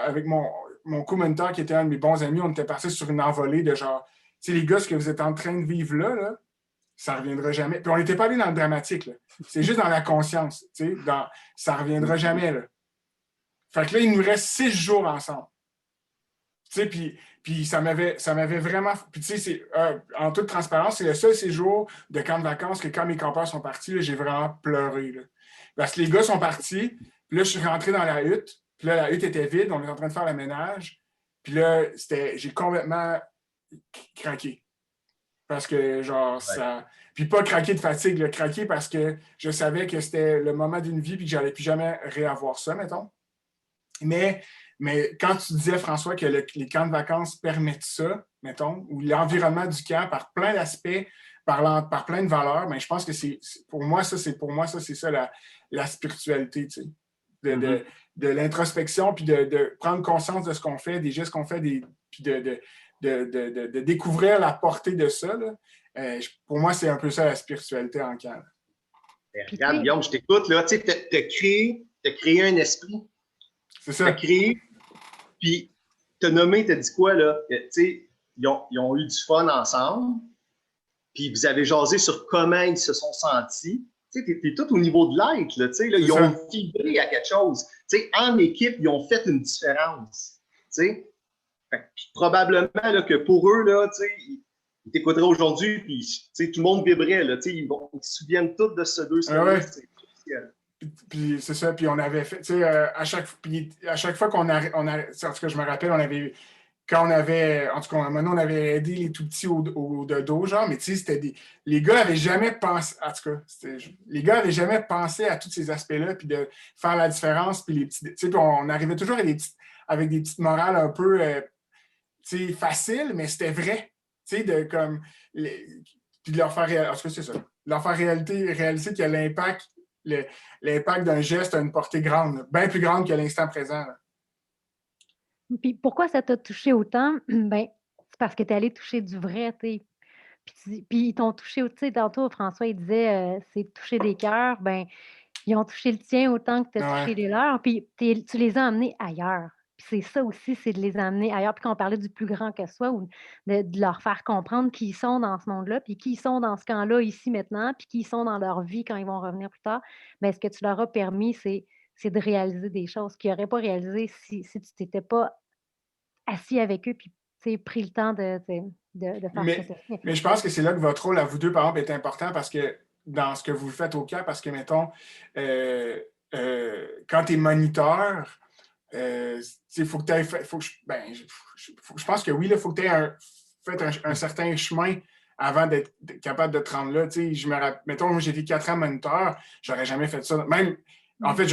[SPEAKER 1] avec mon co-mentor, qui était un de mes bons amis, on était partis sur une envolée de genre, tu sais, les gars, ce que vous êtes en train de vivre là, ça ne reviendra jamais. Puis on n'était pas allé dans le dramatique. Là. C'est juste dans la conscience. Ça ne reviendra jamais. Là. Fait que là, il nous reste 6 jours ensemble. Puis ça m'avait vraiment... Puis tu sais, en toute transparence, c'est le seul séjour de camp de vacances que quand mes campeurs sont partis, là, j'ai vraiment pleuré. Là. Parce que les gars sont partis, puis là, je suis rentré dans la hutte, puis là, la hutte était vide, on est en train de faire le ménage, puis là, j'ai complètement craqué. Parce que, genre, ça... Puis pas craquer de fatigue, le craquer parce que je savais que c'était le moment d'une vie puis que j'allais plus jamais réavoir ça, mettons. Mais quand tu disais, François, que les camps de vacances permettent ça, mettons, ou l'environnement du camp, par plein d'aspects, par plein de valeurs, mais je pense que pour moi, ça, c'est ça la spiritualité, tu sais. De l'introspection, puis de prendre conscience de ce qu'on fait, des gestes qu'on fait, puis de découvrir la portée de ça. Là. Pour moi, c'est un peu ça la spiritualité en camp.
[SPEAKER 4] Regarde, Guillaume, je t'écoute. Tu as créé un esprit.
[SPEAKER 1] C'est ça.
[SPEAKER 4] Tu as créé, puis tu as nommé, tu as dit quoi, là? Ils ont eu du fun ensemble, puis vous avez jasé sur comment ils se sont sentis. Tu es tout au niveau de l'être, là, ils ont vibré à quelque chose. En équipe, ils ont fait une différence. Puis probablement là, que pour eux, là, ils t'écouteraient aujourd'hui, puis tout le monde vibrait. Là, ils se souviennent tous de ce 2 semaines.
[SPEAKER 1] Puis c'est ça, puis on avait fait, à chaque fois qu'on a, en tout cas, je me rappelle, en tout cas, maintenant, on avait aidé les tout petits au dodo, genre, mais tu sais, c'était les gars n'avaient jamais pensé, en tout cas, les gars n'avaient jamais pensé à tous ces aspects-là, puis de faire la différence, puis les petits, tu sais, puis on arrivait toujours avec des petites morales un peu, tu sais, faciles, mais c'était vrai, tu sais, puis de leur faire, en tout cas, c'est ça, leur faire réaliser qu'il y a l'impact d'un geste a une portée grande, bien plus grande que l'instant présent. Là.
[SPEAKER 3] Puis pourquoi ça t'a touché autant? Ben, c'est parce que tu es allé toucher du vrai, tu sais. Puis ils t'ont touché, tu sais, tantôt, François, il disait, c'est toucher des cœurs. Ben, ils ont touché le tien autant que tu as touché
[SPEAKER 1] Ouais.
[SPEAKER 3] les leurs, puis tu les as amenés ailleurs. Puis c'est ça aussi, c'est de les amener ailleurs. Puis quand on parlait du plus grand que soi, ou de leur faire comprendre qui ils sont dans ce monde-là, puis qui ils sont dans ce camp-là, ici, maintenant, puis qui ils sont dans leur vie quand ils vont revenir plus tard, bien, ce que tu leur as permis, c'est de réaliser des choses qu'ils n'auraient pas réalisées si tu t'étais pas assis avec eux, puis tu sais, pris le temps de faire ce que tu
[SPEAKER 1] Mais,
[SPEAKER 3] as fait.
[SPEAKER 1] mais je pense que c'est là que votre rôle à vous deux, par exemple, est important parce que dans ce que vous faites au camp, parce que, mettons, euh, quand tu es moniteur, il faut que tu aies fait, je pense que oui, il faut que tu aies fait un certain chemin avant d'être capable de te rendre là. Mettons, moi, j'ai été 4 ans moniteur, j'aurais jamais fait ça. Même, en fait,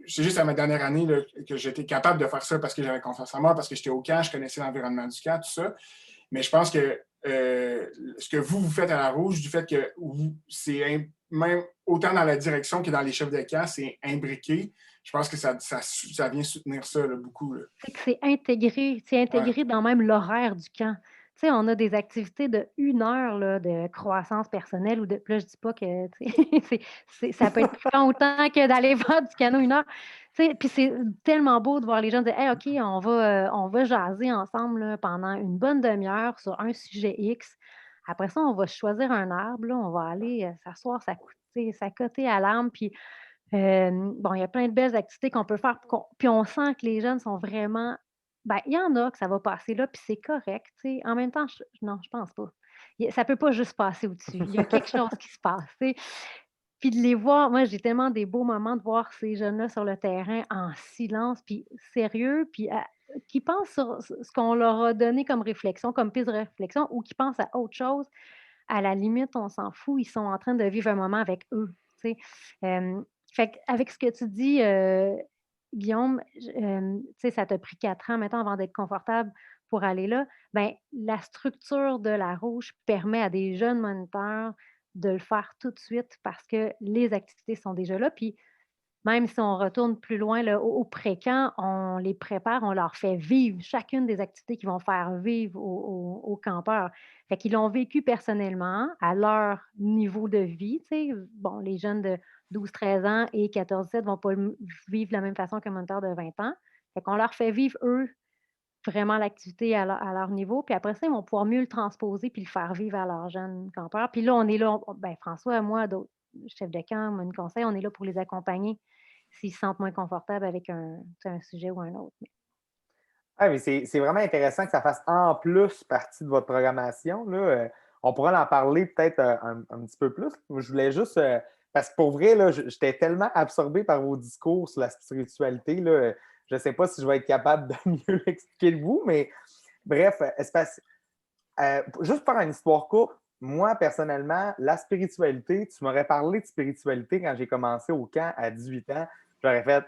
[SPEAKER 1] c'est juste à ma dernière année là, que j'étais capable de faire ça parce que j'avais confiance en moi, parce que j'étais au camp, je connaissais l'environnement du camp, tout ça. Mais je pense que ce que vous faites à la Rouge, du fait que c'est même autant dans la direction que dans les chefs de camp, c'est imbriqué, je pense que ça vient soutenir ça là, beaucoup. Là.
[SPEAKER 3] C'est que c'est
[SPEAKER 1] Ouais.
[SPEAKER 3] intégré dans même l'horaire du camp. Tu sais, on a des activités de 1 heure là, de croissance personnelle ou de. Puis là, je dis pas que tu sais, ça peut être plus long autant que d'aller faire du canot 1 heure. Tu sais, puis c'est tellement beau de voir les gens dire hey, OK, on va jaser ensemble là, pendant une bonne demi-heure sur un sujet X. Après ça, on va choisir un arbre, là, on va aller s'asseoir, s'accoter à l'arbre, puis bon, il y a plein de belles activités qu'on peut faire, puis on sent que les jeunes sont vraiment ben, il y en a que ça va passer là, puis c'est correct, tu sais. En même temps, non, je pense pas. Ça peut pas juste passer au-dessus. Il y a quelque chose qui se passe, tu sais. Puis de les voir, moi, j'ai tellement des beaux moments de voir ces jeunes-là sur le terrain en silence, puis sérieux, puis qui pensent sur ce qu'on leur a donné comme réflexion, comme piste de réflexion, ou qui pensent à autre chose. À la limite, on s'en fout, ils sont en train de vivre un moment avec eux, tu sais. Fait qu'avec ce que tu dis, Guillaume, tu sais, ça t'a pris 4 ans, mettons, avant d'être confortable pour aller là. Ben, la structure de la Rouge permet à des jeunes moniteurs de le faire tout de suite parce que les activités sont déjà là. Puis même si on retourne plus loin là, au pré-camp, on les prépare, on leur fait vivre chacune des activités qu'ils vont faire vivre aux campeurs. Fait qu'ils l'ont vécu personnellement à leur niveau de vie. Tu sais. Bon, les jeunes de 12, 13 ans et 14, 17 ne vont pas vivre de la même façon qu'un moniteur de 20 ans. Fait qu'on leur fait vivre, eux, vraiment l'activité à leur niveau. Puis après ça, ils vont pouvoir mieux le transposer puis le faire vivre à leurs jeunes campeurs. Puis là, on est là, ben, François, moi, d'autres chefs de camp, mon conseil, on est là pour les accompagner s'ils se sentent moins confortables avec un sujet ou un autre.
[SPEAKER 2] Ah, mais c'est vraiment intéressant que ça fasse en plus partie de votre programmation. Là. On pourra en parler peut-être un petit peu plus. Je voulais juste, parce que pour vrai, là, j'étais tellement absorbé par vos discours sur la spiritualité. Là, je ne sais pas si je vais être capable de mieux l'expliquer que vous, mais bref, juste par une histoire courte, moi, personnellement, la spiritualité, tu m'aurais parlé de spiritualité quand j'ai commencé au camp à 18 ans, j'aurais fait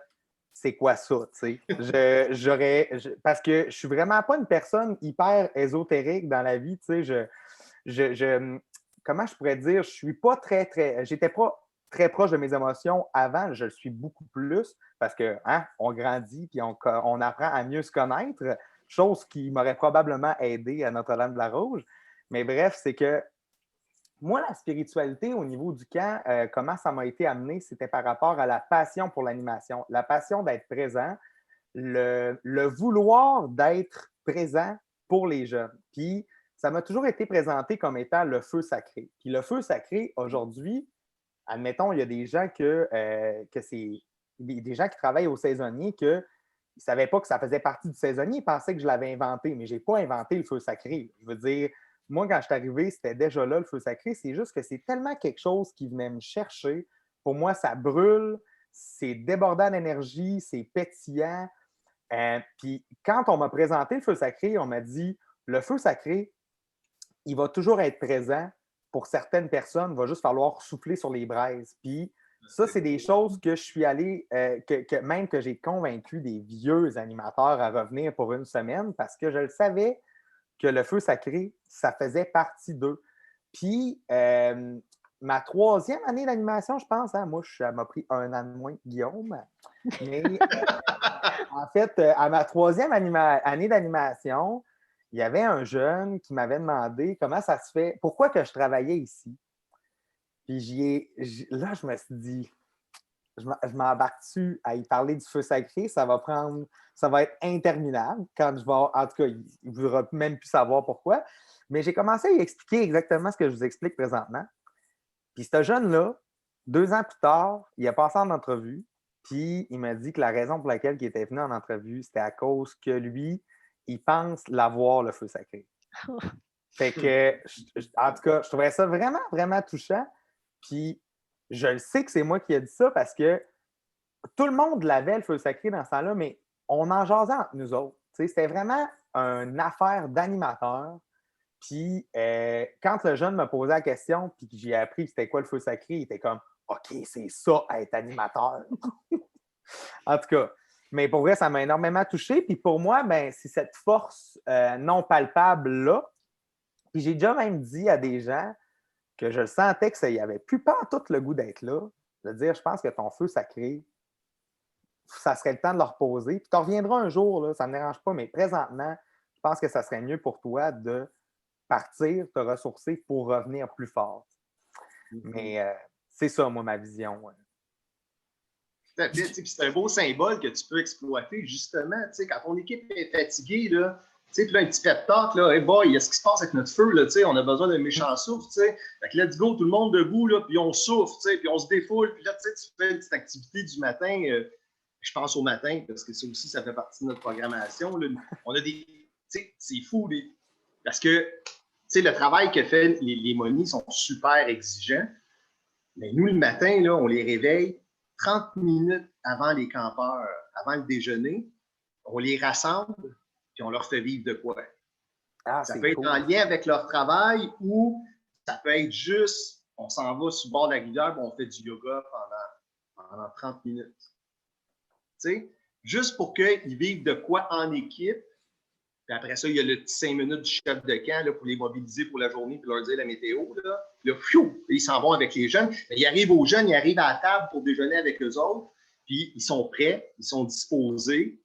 [SPEAKER 2] c'est quoi ça, tu sais? Parce que je suis vraiment pas une personne hyper ésotérique dans la vie, tu sais. Comment je pourrais dire? Je suis pas j'étais pas très proche de mes émotions avant, je le suis beaucoup plus parce que, hein, on grandit puis on apprend à mieux se connaître, chose qui m'aurait probablement aidé à Notre-Dame-de-la-Rouge. Mais bref, c'est que moi, la spiritualité au niveau du camp, comment ça m'a été amené, c'était par rapport à la passion pour l'animation, la passion d'être présent, le vouloir d'être présent pour les jeunes. Puis, ça m'a toujours été présenté comme étant le feu sacré. Puis, le feu sacré, aujourd'hui, admettons, il y a des gens que c'est des gens qui travaillent au saisonnier qu'ils ne savaient pas que ça faisait partie du saisonnier, ils pensaient que je l'avais inventé, mais je n'ai pas inventé le feu sacré. Je veux dire, moi, quand je suis arrivé, c'était déjà là le feu sacré. C'est juste que c'est tellement quelque chose qui venait me chercher. Pour moi, ça brûle, c'est débordant d'énergie, c'est pétillant. Puis quand on m'a présenté le feu sacré, on m'a dit le feu sacré, il va toujours être présent. Pour certaines personnes, il va juste falloir souffler sur les braises. Puis ça, c'est des choses que je suis allé, même que j'ai convaincu des vieux animateurs à revenir pour une semaine parce que je le savais que le feu sacré, ça faisait partie d'eux. Puis, ma 3e année d'animation, je pense, hein, moi, ça m'a pris 1 an de moins que Guillaume. Mais en fait, à ma 3e année d'animation, il y avait un jeune qui m'avait demandé comment ça se fait, pourquoi que je travaillais ici. Puis là, je me suis dit, je m'embarque dessus à y parler du feu sacré, ça va être interminable quand je vais, en tout cas, il ne voudra même plus savoir pourquoi. Mais j'ai commencé à lui expliquer exactement ce que je vous explique présentement. Puis ce jeune-là, 2 ans plus tard, il a passé en entrevue, puis il m'a dit que la raison pour laquelle il était venu en entrevue, c'était à cause que lui, il pense l'avoir, le feu sacré. Fait que, en tout cas, je trouvais ça vraiment, vraiment touchant. Puis je le sais que c'est moi qui ai dit ça parce que tout le monde l'avait, le feu sacré, dans ce temps-là, mais on en jasait entre nous autres. Tu sais, c'était vraiment une affaire d'animateur. Puis quand le jeune me posait la question, puis que j'ai appris que c'était quoi le feu sacré, il était comme « OK, c'est ça, être animateur. » En tout cas, mais pour vrai, ça m'a énormément touché. Puis pour moi, ben, c'est cette force non palpable-là. Puis j'ai déjà même dit à des gens que je sentais que ça y avait plus pas tout le goût d'être là. De dire, je pense que ton feu sacré, ça serait le temps de le reposer. Puis tu reviendras un jour, là, ça ne me dérange pas, mais présentement, je pense que ça serait mieux pour toi de partir, te ressourcer pour revenir plus fort. Mais c'est ça, moi, ma vision.
[SPEAKER 4] Tout à fait. C'est un beau symbole que tu peux exploiter, justement. Quand ton équipe est fatiguée, là, puis là, un petit pep talk, là, hey boy, qu'est-ce qui se passe avec notre feu? Là, on a besoin d'un méchant souffle. Fait que let's go, tout le monde debout, là, puis on souffle, puis on se défoule. Puis là, tu fais une petite activité du matin. Je pense au matin, parce que ça aussi, ça fait partie de notre programmation. Là. On a des. C'est fou, parce que le travail que fait les monies sont super exigeants. Mais nous, le matin, là, on les réveille 30 minutes avant les campeurs, avant le déjeuner. On les rassemble, puis on leur fait vivre de quoi. Ça peut être en lien avec leur travail ou ça peut être juste, on s'en va sur le bord de la rivière et on fait du yoga pendant 30 minutes. Juste pour qu'ils vivent de quoi en équipe. Puis après ça, il y a le petit 5 minutes du chef de camp là, pour les mobiliser pour la journée et leur dire la météo. Là, ils s'en vont avec les jeunes. Mais ils arrivent aux jeunes, ils arrivent à la table pour déjeuner avec eux autres. Puis ils sont prêts, ils sont disposés,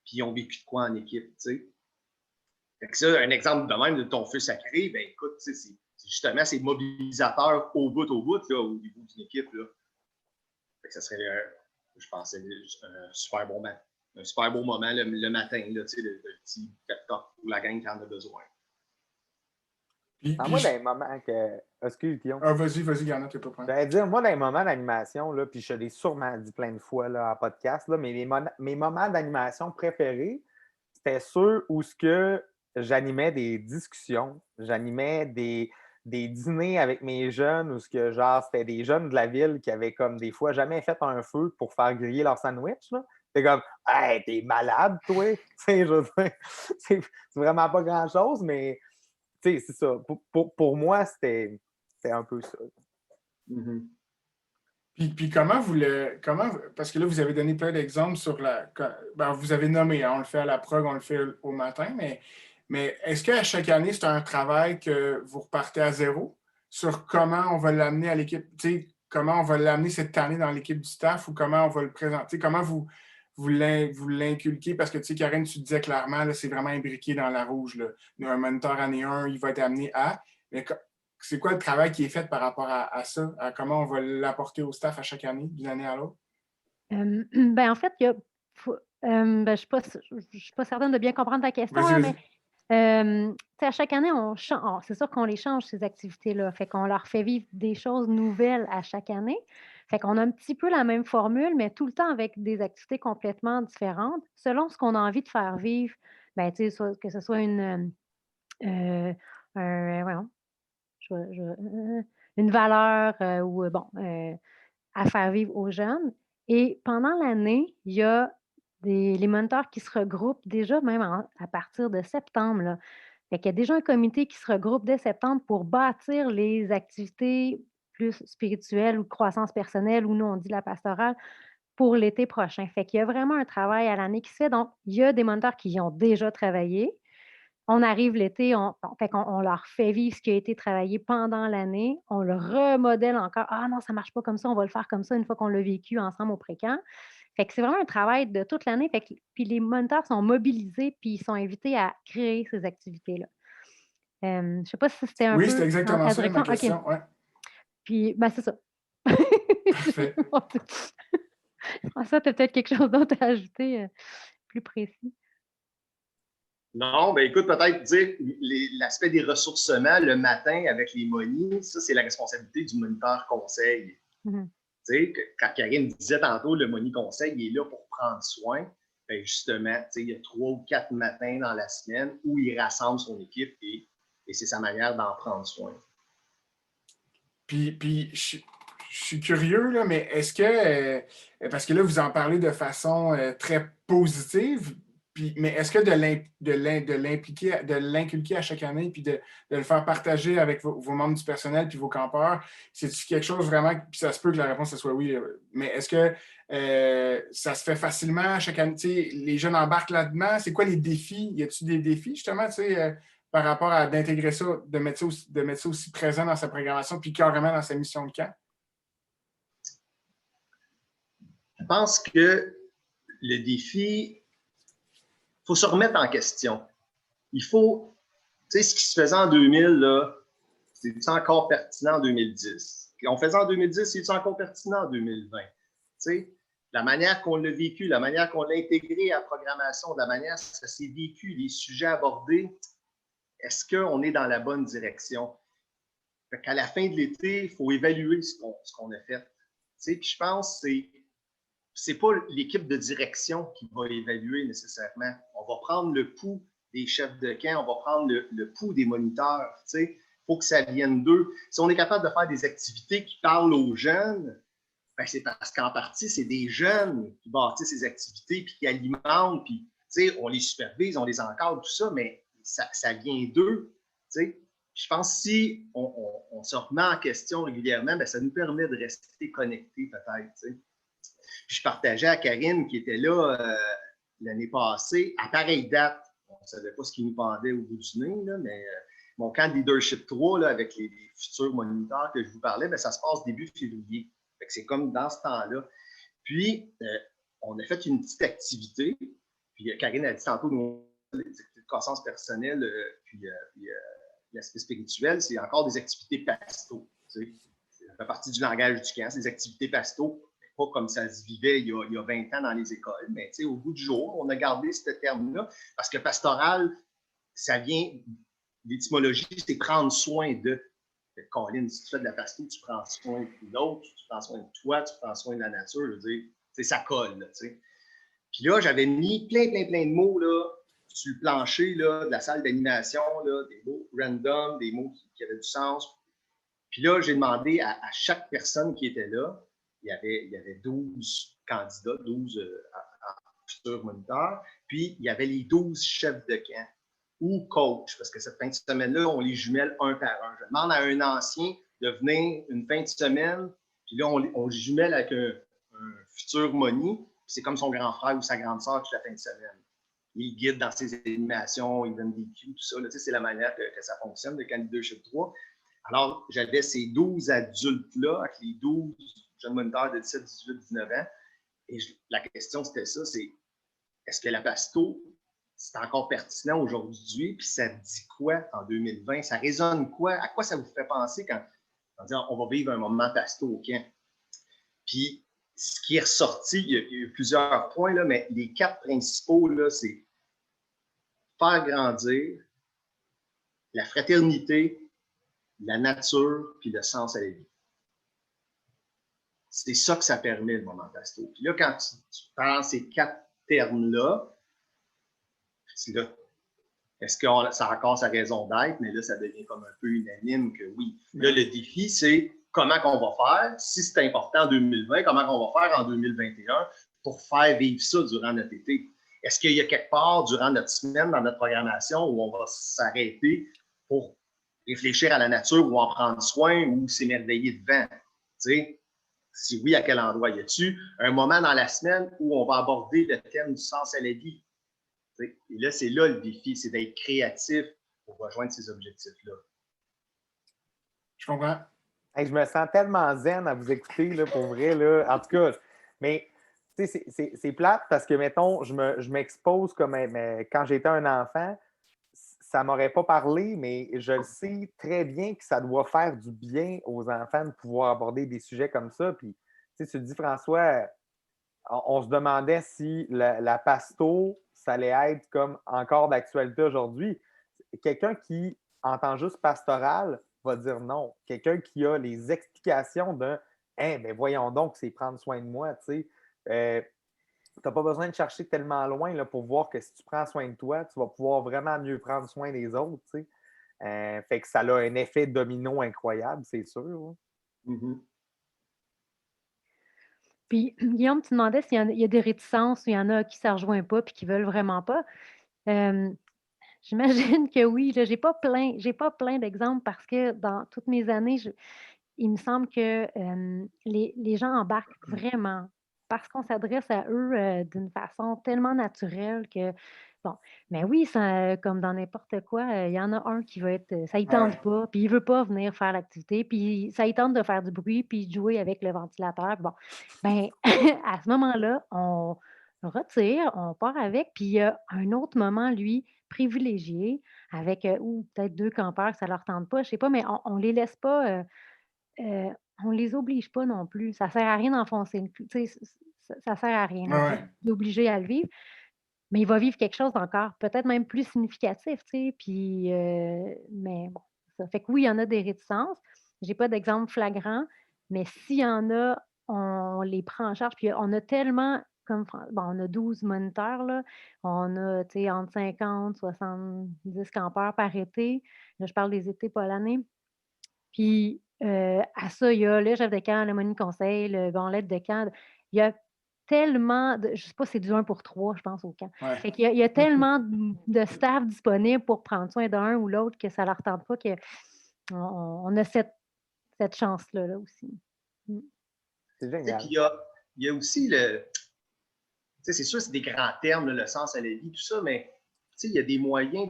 [SPEAKER 4] puis ils ont vécu de quoi en équipe. Fait que ça, un exemple de même de ton feu sacré, ben écoute, c'est justement ces mobilisateurs au bout là, au niveau d'une équipe. Là. Fait que ça serait, je pensais, un super bon moment. Un super beau moment le matin, là, le petit pep-talk pour la gang qui en a besoin.
[SPEAKER 2] Moi, dans les moments que. Excuse, Guillaume.
[SPEAKER 1] Vas-y, Garnet, t'es pas prêt.
[SPEAKER 2] J'allais dire, moi, dans les moments d'animation, là, puis je l'ai sûrement dit plein de fois là, en podcast, là, mais mes moments d'animation préférés, c'était ceux où j'animais des discussions, j'animais des dîners avec mes jeunes, où c'était des jeunes de la ville qui avaient comme des fois jamais fait un feu pour faire griller leur sandwich. Là. C'est comme, hey, t'es malade, toi! Je veux dire, c'est vraiment pas grand-chose, mais c'est ça. Pour moi, c'était un peu ça.
[SPEAKER 1] Mm-hmm. Puis comment parce que là, vous avez donné plein d'exemples sur vous avez nommé, hein, on le fait à la prog, on le fait au matin, mais est-ce qu'à chaque année, c'est un travail que vous repartez à zéro sur comment on va l'amener à l'équipe, comment on va l'amener cette année dans l'équipe du staff ou comment on va le présenter, comment vous l'inculquez? Parce que, Karine, tu disais clairement, là, c'est vraiment imbriqué dans la rouge. Là. Un moniteur année 1, il va être amené à. Mais c'est quoi le travail qui est fait par rapport à ça? À comment on va l'apporter au staff à chaque année, d'une année à l'autre?
[SPEAKER 3] En fait, je ne suis pas certaine de bien comprendre ta question,
[SPEAKER 1] vas-y.
[SPEAKER 3] Mais à chaque année, on change. C'est sûr qu'on les change, ces activités-là. Fait qu'on leur fait vivre des choses nouvelles à chaque année. Fait qu'on a un petit peu la même formule, mais tout le temps avec des activités complètement différentes, selon ce qu'on a envie de faire vivre. Que ce soit une valeur ou à faire vivre aux jeunes. Et pendant l'année, il y a les moniteurs qui se regroupent déjà même à partir de septembre. Là. Fait qu'il y a déjà un comité qui se regroupe dès septembre pour bâtir les activités plus spirituelles ou de croissance personnelle, ou nous, on dit la pastorale, pour l'été prochain. Fait qu'il y a vraiment un travail à l'année qui se fait. Donc, il y a des moniteurs qui y ont déjà travaillé. On arrive l'été, on leur fait vivre ce qui a été travaillé pendant l'année. On le remodèle encore. Ah non, ça ne marche pas comme ça, on va le faire comme ça une fois qu'on l'a vécu ensemble au pré-camp. Fait que c'est vraiment un travail de toute l'année. Puis les moniteurs sont mobilisés puis ils sont invités à créer ces activités-là. Je ne sais pas si c'était un peu...
[SPEAKER 1] Oui, c'était exactement ça ma question.
[SPEAKER 3] Okay.
[SPEAKER 1] Ouais.
[SPEAKER 3] Puis, c'est ça.
[SPEAKER 1] Parfait.
[SPEAKER 3] François, tu as peut-être quelque chose d'autre à ajouter, plus précis?
[SPEAKER 4] Non, ben écoute, peut-être dire l'aspect des ressourcements le matin avec les monis, ça, c'est la responsabilité du moniteur conseil.
[SPEAKER 3] Mhm.
[SPEAKER 4] Tu sais, quand Karine disait tantôt, le moni conseil, il est là pour prendre soin. Ben justement, tu sais, il y a 3 ou 4 matins dans la semaine où il rassemble son équipe et c'est sa manière d'en prendre soin.
[SPEAKER 1] Puis je suis curieux, là, mais est-ce que, parce que là, vous en parlez de façon très positive, mais est-ce que de l'impliquer, de l'inculquer à chaque année, puis de le faire partager avec vos membres du personnel, puis vos campeurs, c'est-tu quelque chose vraiment, puis ça se peut que la réponse ce soit oui, mais est-ce que ça se fait facilement à chaque année, tu sais, les jeunes embarquent là-dedans, c'est quoi les défis? Y a-t-il des défis, justement, tu sais, par rapport à d'intégrer ça, de mettre ça aussi présent dans sa programmation, puis carrément dans sa mission de camp?
[SPEAKER 4] Je pense que le défi, il faut se remettre en question. Il faut, tu sais, ce qui se faisait en 2000, là, c'est encore pertinent en 2010. On faisait en 2010, c'est encore pertinent en 2020. Tu sais, la manière qu'on l'a vécu, la manière qu'on l'a intégré à la programmation, la manière que ça s'est vécu, les sujets abordés, est-ce qu'on est dans la bonne direction? Fait qu'à la fin de l'été, il faut évaluer ce qu'on a fait. Tu sais, puis je pense que c'est pas l'équipe de direction qui va évaluer nécessairement. On va prendre le pouls des chefs de camp, on va prendre le pouls des moniteurs. Tu sais, il faut que ça vienne d'eux. Si on est capable de faire des activités qui parlent aux jeunes, ben c'est parce qu'en partie, c'est des jeunes qui bâtissent ces activités puis qui alimentent, puis tu sais, on les supervise, on les encadre, tout ça, mais ça vient d'eux. Tu sais. Je pense que si on se remet en question régulièrement, ben ça nous permet de rester connectés peut-être. Tu sais. Puis je partageais à Karine qui était là l'année passée, à pareille date. On ne savait pas ce qui nous pendait au bout du nez, là, mais mon camp de leadership 3 là, avec les futurs moniteurs que je vous parlais, ben, ça se passe début février. C'est comme dans ce temps-là. Puis, on a fait une petite activité. Puis, Karine a dit tantôt, les activités de croissance personnelle, puis l'aspect spirituel, c'est encore des activités pasto. Ça fait partie du langage du camp, c'est des activités pasto. Pas comme ça se vivait il y a 20 ans dans les écoles, mais au bout du jour, on a gardé ce terme-là parce que pastoral, ça vient, l'étymologie, c'est prendre soin de. Colin, si tu fais de la pasto, tu prends soin de l'autre, tu prends soin de toi, tu prends soin de la nature, je veux dire, ça colle. Là, puis là, j'avais mis plein de mots là, sur le plancher là, de la salle d'animation, là, des mots random, des mots qui avaient du sens. Puis là, j'ai demandé à chaque personne qui était là, il y avait 12 candidats, 12 futurs moniteurs, puis il y avait les 12 chefs de camp ou coach, parce que cette fin de semaine-là, on les jumelle un par un. Je demande à un ancien de venir une fin de semaine, puis là, on le jumelle avec un futur moni, puis c'est comme son grand frère ou sa grande sœur toute la fin de semaine. Il guide dans ses animations, il donne des cues, tout ça. Là, c'est la manière que ça fonctionne, le camp leadership 3. Alors, j'avais ces 12 adultes-là, avec les 12 jeunes moniteurs de 17, 18, 19 ans, et la question, c'était ça, c'est est-ce que la pasto, c'est encore pertinent aujourd'hui, puis ça dit quoi en 2020? Ça résonne quoi? À quoi ça vous fait penser quand on va vivre un moment pasto au camp? Puis, ce qui est ressorti, il y a eu plusieurs points, là, mais les 4 principaux, là, c'est faire grandir, la fraternité, la nature, puis le sens à la vie. C'est ça que ça permet, le moment pasto. Puis là, quand tu prends ces 4 termes-là, c'est là, est-ce que ça a encore sa raison d'être? Mais là, ça devient comme un peu unanime que oui. Là, le défi, c'est comment qu'on va faire, si c'est important en 2020, comment qu'on va faire en 2021 pour faire vivre ça durant notre été. Est-ce qu'il y a quelque part durant notre semaine, dans notre programmation, où on va s'arrêter pour réfléchir à la nature ou en prendre soin ou s'émerveiller devant? Tu sais, si oui, à quel endroit y a-t-il un moment dans la semaine où on va aborder le thème du sens à la vie? Et là, c'est là le défi, c'est d'être créatif pour rejoindre ces objectifs-là.
[SPEAKER 1] Je comprends.
[SPEAKER 2] Hey, je me sens tellement zen à vous écouter, là, pour vrai. Là. En tout cas, mais c'est plate parce que, mettons, je m'expose comme quand j'étais un enfant, ça ne m'aurait pas parlé, mais je le sais très bien que ça doit faire du bien aux enfants de pouvoir aborder des sujets comme ça. Puis, tu te dis, François, on se demandait si la pasto, ça allait être comme encore d'actualité aujourd'hui. Quelqu'un qui entend juste pastoral va dire non. Quelqu'un qui a les explications de hein, mais voyons donc, c'est prendre soin de moi, tu sais. Tu n'as pas besoin de chercher tellement loin là, pour voir que si tu prends soin de toi, tu vas pouvoir vraiment mieux prendre soin des autres, tu sais. Fait que ça a un effet domino incroyable, c'est sûr. Hein.
[SPEAKER 4] Mhm.
[SPEAKER 3] Puis, Guillaume, tu demandais il y a des réticences, il y en a qui ne se rejoignent pas puis qui ne veulent vraiment pas. J'imagine que oui. J'ai pas plein d'exemples parce que dans toutes mes années, il me semble que les gens embarquent vraiment parce qu'on s'adresse à eux d'une façon tellement naturelle que, bon, mais oui, ça, comme dans n'importe quoi, il y en a un qui va être, ça ne
[SPEAKER 1] Ouais.
[SPEAKER 3] tente pas, puis il ne veut pas venir faire l'activité, puis ça il tente de faire du bruit, puis de jouer avec le ventilateur. Bon, ben à ce moment-là, on retire, on part avec, puis il y a un autre moment, lui, privilégié, avec, ou peut-être 2 campeurs, ça ne leur tente pas, je ne sais pas, mais on ne les laisse pas, on les oblige pas non plus. Ça sert à rien d'enfoncer le clou. Tu sais, ça sert à rien,
[SPEAKER 1] Ouais,
[SPEAKER 3] là,
[SPEAKER 1] ouais.
[SPEAKER 3] d'obliger à le vivre, mais il va vivre quelque chose d'encore peut-être même plus significatif, tu sais, puis, mais bon, ça fait que oui, il y en a des réticences. J'ai pas d'exemple flagrant, mais s'il y en a, on les prend en charge, puis on a tellement comme bon, on a 12 moniteurs, là, on a, tu sais, entre 50, 70 campeurs par été. Là, je parle des étés, pas l'année. Puis, à ça, il y a le chef de camp, le moni conseil, le bon l'aide de camp. Il y a tellement de je sais pas, c'est du 1 pour 3, je pense, au camp.
[SPEAKER 1] Ouais.
[SPEAKER 3] Fait qu'il y a tellement de staff disponible pour prendre soin d'un ou l'autre que ça leur tente pas qu'on on a cette chance-là, là aussi. Mmh.
[SPEAKER 2] C'est
[SPEAKER 4] Tu sais,
[SPEAKER 2] génial.
[SPEAKER 4] puis il y a aussi tu sais, c'est sûr, c'est des grands termes, là, le sens à la vie, tout ça, mais tu sais, il y a des moyens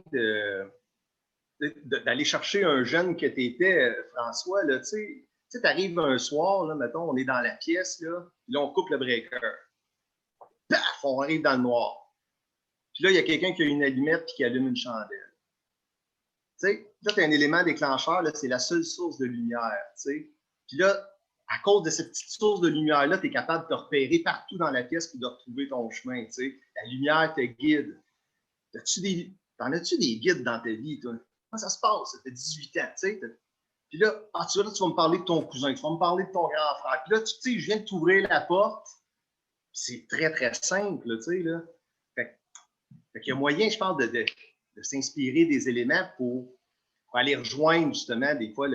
[SPEAKER 4] d'aller chercher un jeune que tu étais, François, là, tu sais, t'arrives un soir, là, mettons, on est dans la pièce, là, puis là, on coupe le breaker. Paf, on arrive dans le noir. Puis là, il y a quelqu'un qui a une allumette et qui allume une chandelle. Tu sais, là, tu as un élément déclencheur, là, c'est la seule source de lumière, tu sais. Puis là, à cause de cette petite source de lumière-là, tu es capable de te repérer partout dans la pièce et de retrouver ton chemin, tu sais. La lumière te guide. T'en as-tu des guides dans ta vie, toi? Comment ça se passe? Ça fait 18 ans, tu sais. Puis là, tu vas me parler de ton cousin, tu vas me parler de ton grand frère. Puis là, tu sais, je viens de t'ouvrir la porte. C'est très, très simple, tu sais, là. Fait qu'il y a moyen, je pense, de s'inspirer des éléments pour aller rejoindre, justement, des fois,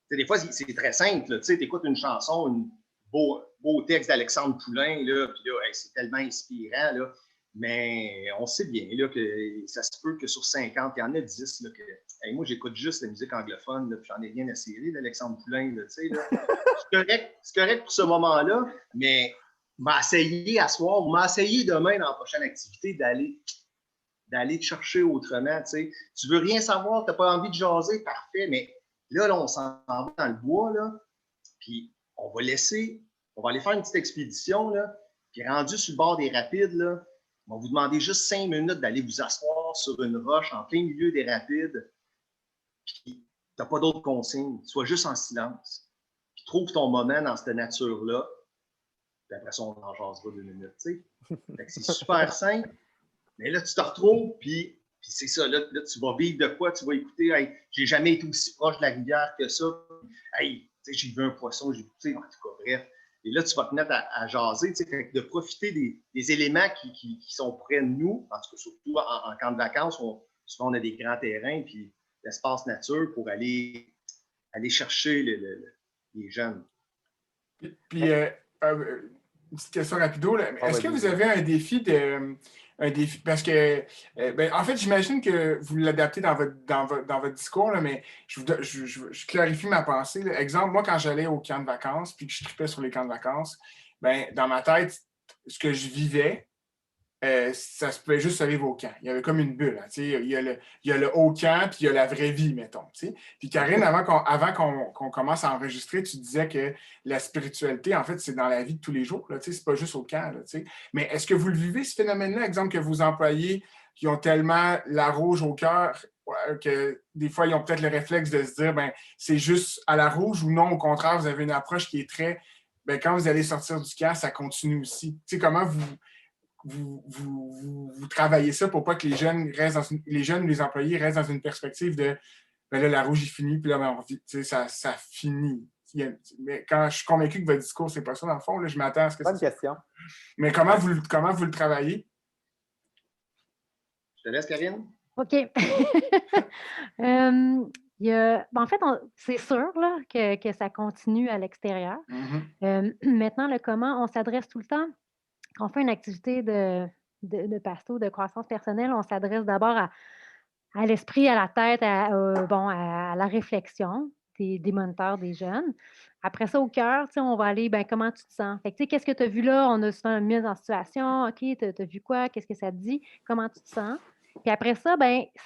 [SPEAKER 4] des fois, c'est très simple. Tu écoutes une chanson, un beau texte d'Alexandre Poulain, là, puis là, hey, c'est tellement inspirant, là. Mais on sait bien là, que ça se peut que sur 50, il y en a 10 là, que hey, moi, j'écoute juste la musique anglophone, là, puis j'en ai rien à cirer d'Alexandre Poulain. Là, là. C'est correct pour ce moment-là, mais m'a essayé à soir, m'a essayé demain dans la prochaine activité d'aller te chercher autrement. Tu veux rien savoir, tu n'as pas envie de jaser, parfait, mais là on s'en va dans le bois, là, puis on va aller faire une petite expédition, là, puis rendu sur le bord des rapides, là, on va vous demander juste 5 minutes d'aller vous asseoir sur une roche en plein milieu des rapides, puis tu n'as pas d'autres consignes, sois juste en silence, puis trouve ton moment dans cette nature-là, puis après ça, on en jasera 2 minutes. Fait que c'est super simple, mais là, tu te retrouves, puis c'est ça, là, tu vas vivre de quoi, tu vas écouter, hey, j'ai jamais été aussi proche de la rivière que ça, hey, j'ai vu un poisson, j'ai écouté, en tout cas, bref. Et là, tu vas te mettre à jaser, de profiter des éléments qui sont près de nous, en tout cas, surtout en camp de vacances, souvent on a des grands terrains, puis l'espace nature pour aller chercher les jeunes.
[SPEAKER 1] Puis une petite question rapido, là. Est-ce que
[SPEAKER 2] vas-y.
[SPEAKER 1] vous avez un défi parce que ben, en fait, j'imagine que vous l'adaptez dans votre discours, là, mais je clarifie ma pensée. Là. Exemple, moi, quand j'allais au camp de vacances puis que je tripais sur les camps de vacances, ben, dans ma tête, ce que je vivais, ça se pouvait juste vivre au camp. Il y avait comme une bulle. Hein, il y a le haut camp, puis il y a la vraie vie, mettons. T'sais. Puis Karine, avant qu'on commence à enregistrer, tu disais que la spiritualité, en fait, c'est dans la vie de tous les jours. Là, c'est pas juste au camp. Là, mais est-ce que vous le vivez, ce phénomène-là? Exemple que vos employés qui ont tellement la rouge au cœur que des fois, ils ont peut-être le réflexe de se dire ben c'est juste à la rouge ou non, au contraire, vous avez une approche qui est très ben, quand vous allez sortir du camp, ça continue aussi. Tu sais, comment vous travaillez ça pour pas que les jeunes les jeunes ou les employés restent dans une perspective de ben là, la rouge est finie, puis là, ben, tu sais, ça finit. Mais quand je suis convaincu que votre discours, c'est pas ça, dans le fond, là, je m'attends à ce que
[SPEAKER 2] Bonne question.
[SPEAKER 1] Mais comment vous le travaillez?
[SPEAKER 4] Je te laisse, Karine.
[SPEAKER 3] OK. En fait, c'est sûr là, que ça continue à l'extérieur. Maintenant, le comment, on s'adresse tout le temps, quand on fait une activité de pasto, de croissance personnelle, on s'adresse d'abord à l'esprit, à la tête, à la réflexion des moniteurs, des jeunes. Après ça, au cœur, on va aller, comment tu te sens? Fait que, qu'est-ce que tu as vu là? On a souvent une mise en situation. OK, tu as vu quoi? Qu'est-ce que ça te dit? Comment tu te sens? Puis après ça,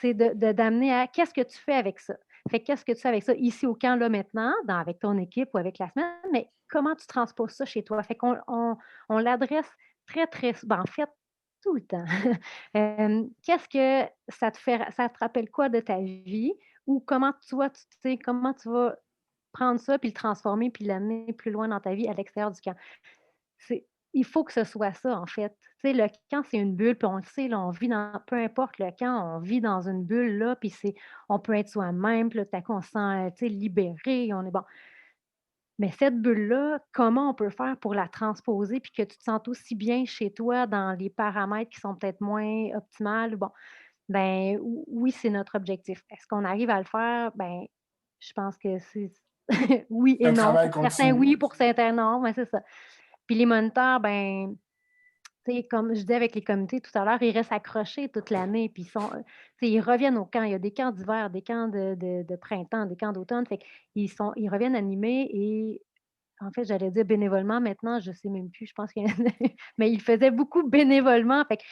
[SPEAKER 3] c'est d'amener à qu'est-ce que tu fais avec ça? Fait que qu'est-ce que tu fais avec ça ici au camp, là, maintenant, avec ton équipe ou avec la semaine, mais comment tu transposes ça chez toi? Fait qu'on on l'adresse très, très, en fait, tout le temps. Qu'est-ce que ça te rappelle quoi de ta vie? Ou comment toi, tu sais, comment tu vas prendre ça, puis le transformer, puis l'amener plus loin dans ta vie à l'extérieur du camp? Il faut que ce soit ça, en fait. Tu sais, le camp, c'est une bulle, puis on le sait, là, on vit dans, peu importe le camp, on vit dans une bulle, là, puis on peut être soi-même, puis là, tout à coup, on se sent, tu sais, libéré, on est bon. Mais cette bulle-là, comment on peut faire pour la transposer puis que tu te sentes aussi bien chez toi dans les paramètres qui sont peut-être moins optimales? Bon, oui, c'est notre objectif. Est-ce qu'on arrive à le faire? Je pense que c'est oui et
[SPEAKER 1] Un
[SPEAKER 3] non.
[SPEAKER 1] travail
[SPEAKER 3] Pour certains,
[SPEAKER 1] continu.
[SPEAKER 3] oui, pour certains, non. C'est ça. Puis les moniteurs, tu sais, comme je disais avec les comités tout à l'heure, ils restent accrochés toute l'année, puis tu sais, ils reviennent au camp. Il y a des camps d'hiver, des camps de printemps, des camps d'automne. Fait qu'ils ils reviennent animés et en fait, j'allais dire bénévolement. Maintenant, je ne sais même plus. Je pense qu'il y en a mais ils faisaient beaucoup bénévolement. Fait que,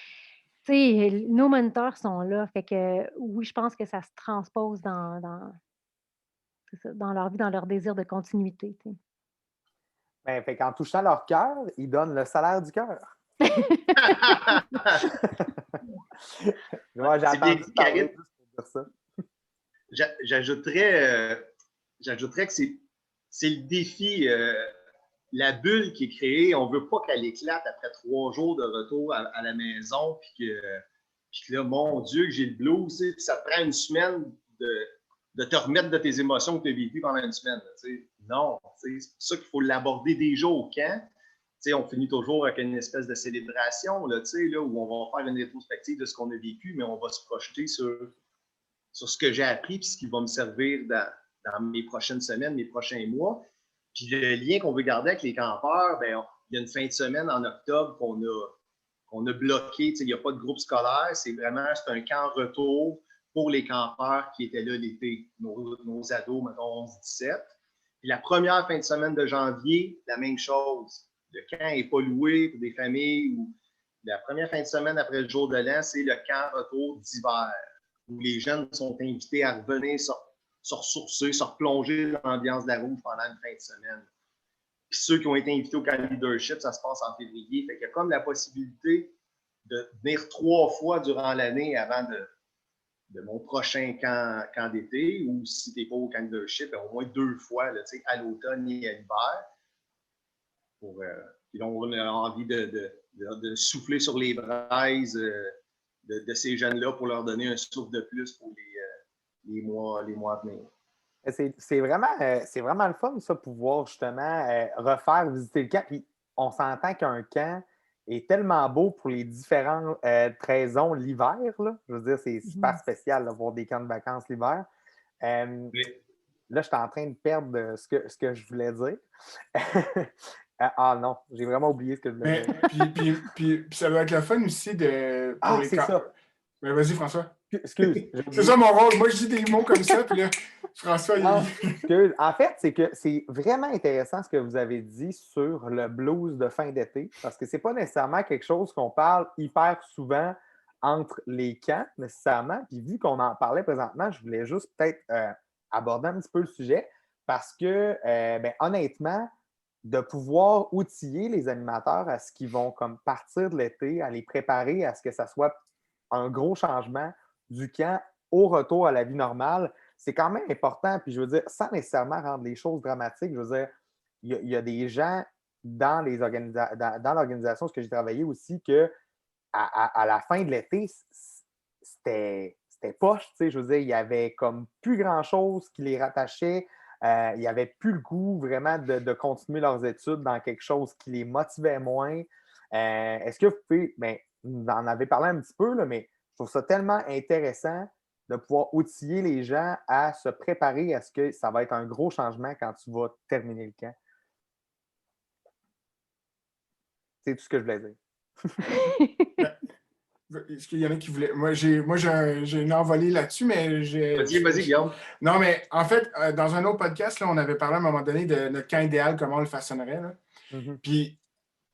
[SPEAKER 3] tu sais, nos moniteurs sont là. Fait que oui, je pense que ça se transpose c'est ça, dans leur vie, dans leur désir de continuité, tu sais.
[SPEAKER 2] Fait qu'en touchant leur cœur, ils donnent le salaire du cœur. Moi, j'ai
[SPEAKER 4] C'est bien
[SPEAKER 2] entendu
[SPEAKER 4] dit,
[SPEAKER 2] parler
[SPEAKER 4] Karine.
[SPEAKER 2] juste pour dire ça.
[SPEAKER 4] J'ajouterais que c'est le défi, la bulle qui est créée. On ne veut pas qu'elle éclate après 3 jours de retour à la maison, puis que là, mon Dieu, que j'ai le blues, puis ça te prend une semaine de te remettre de tes émotions que tu as vécues pendant une semaine. Non, c'est pour ça qu'il faut l'aborder déjà au camp. On finit toujours avec une espèce de célébration là, où on va faire une rétrospective de ce qu'on a vécu, mais on va se projeter sur ce que j'ai appris et ce qui va me servir dans mes prochaines semaines, mes prochains mois. Puis le lien qu'on veut garder avec les campeurs, il y a une fin de semaine en octobre qu'on a bloqué. Il n'y a pas de groupe scolaire. C'est un camp retour pour les campeurs qui étaient là l'été, nos ados, mettons 11-17. Puis la première fin de semaine de janvier, la même chose. Le camp n'est pas loué pour des familles. La première fin de semaine après le jour de l'an, c'est le camp retour d'hiver, où les jeunes sont invités à revenir se ressourcer, se replonger dans l'ambiance de la rouge pendant une fin de semaine. Puis ceux qui ont été invités au camp leadership, ça se passe en février. Fait qu'il y a comme la possibilité de venir 3 fois durant l'année avant de mon prochain camp d'été, ou si tu n'es pas au camp leadership, au moins 2 fois là, à l'automne et à l'hiver. Puis on a envie de souffler sur les braises de ces jeunes-là pour leur donner un souffle de plus pour les mois à venir.
[SPEAKER 2] C'est vraiment le fun, ça, pouvoir justement refaire visiter le camp. Puis on s'entend qu'un camp est tellement beau pour les différentes raisons l'hiver. Là. Je veux dire, c'est super spécial d'avoir des camps de vacances l'hiver.
[SPEAKER 4] Oui.
[SPEAKER 2] Là, je suis en train de perdre ce que je voulais dire. Ah non, j'ai vraiment oublié ce que je voulais dire.
[SPEAKER 1] Puis ça doit être le fun aussi pour les
[SPEAKER 2] c'est
[SPEAKER 1] camps.
[SPEAKER 2] ça.
[SPEAKER 1] Mais vas-y, François.
[SPEAKER 2] Excuse.
[SPEAKER 1] C'est ça mon rôle. Moi, je dis des mots comme ça, puis là, François,
[SPEAKER 2] excuse. En fait, c'est que c'est vraiment intéressant ce que vous avez dit sur le blues de fin d'été, parce que c'est pas nécessairement quelque chose qu'on parle hyper souvent entre les camps, nécessairement. Puis vu qu'on en parlait présentement, je voulais juste peut-être aborder un petit peu le sujet, parce que, honnêtement, de pouvoir outiller les animateurs à ce qu'ils vont comme partir de l'été, à les préparer à ce que ça soit un gros changement du camp au retour à la vie normale, c'est quand même important. Puis je veux dire, sans nécessairement rendre les choses dramatiques, je veux dire, il y a des gens dans l'organisation, ce que j'ai travaillé aussi, que à la fin de l'été, c'était poche, tu sais, je veux dire, il n'y avait comme plus grand-chose qui les rattachait. Il n'y avait plus le goût vraiment de continuer leurs études dans quelque chose qui les motivait moins. Est-ce que vous pouvez, vous en avez parlé un petit peu, là, mais je trouve ça tellement intéressant de pouvoir outiller les gens à se préparer à ce que ça va être un gros changement quand tu vas terminer le camp. C'est tout ce que je voulais dire.
[SPEAKER 1] Est-ce qu'il y en a qui voulaient. Moi, j'ai une envolée là-dessus, mais
[SPEAKER 4] Vas-y, Guillaume.
[SPEAKER 1] Non, mais en fait, dans un autre podcast, là, on avait parlé à un moment donné de notre camp idéal, comment on le façonnerait. Là. Puis,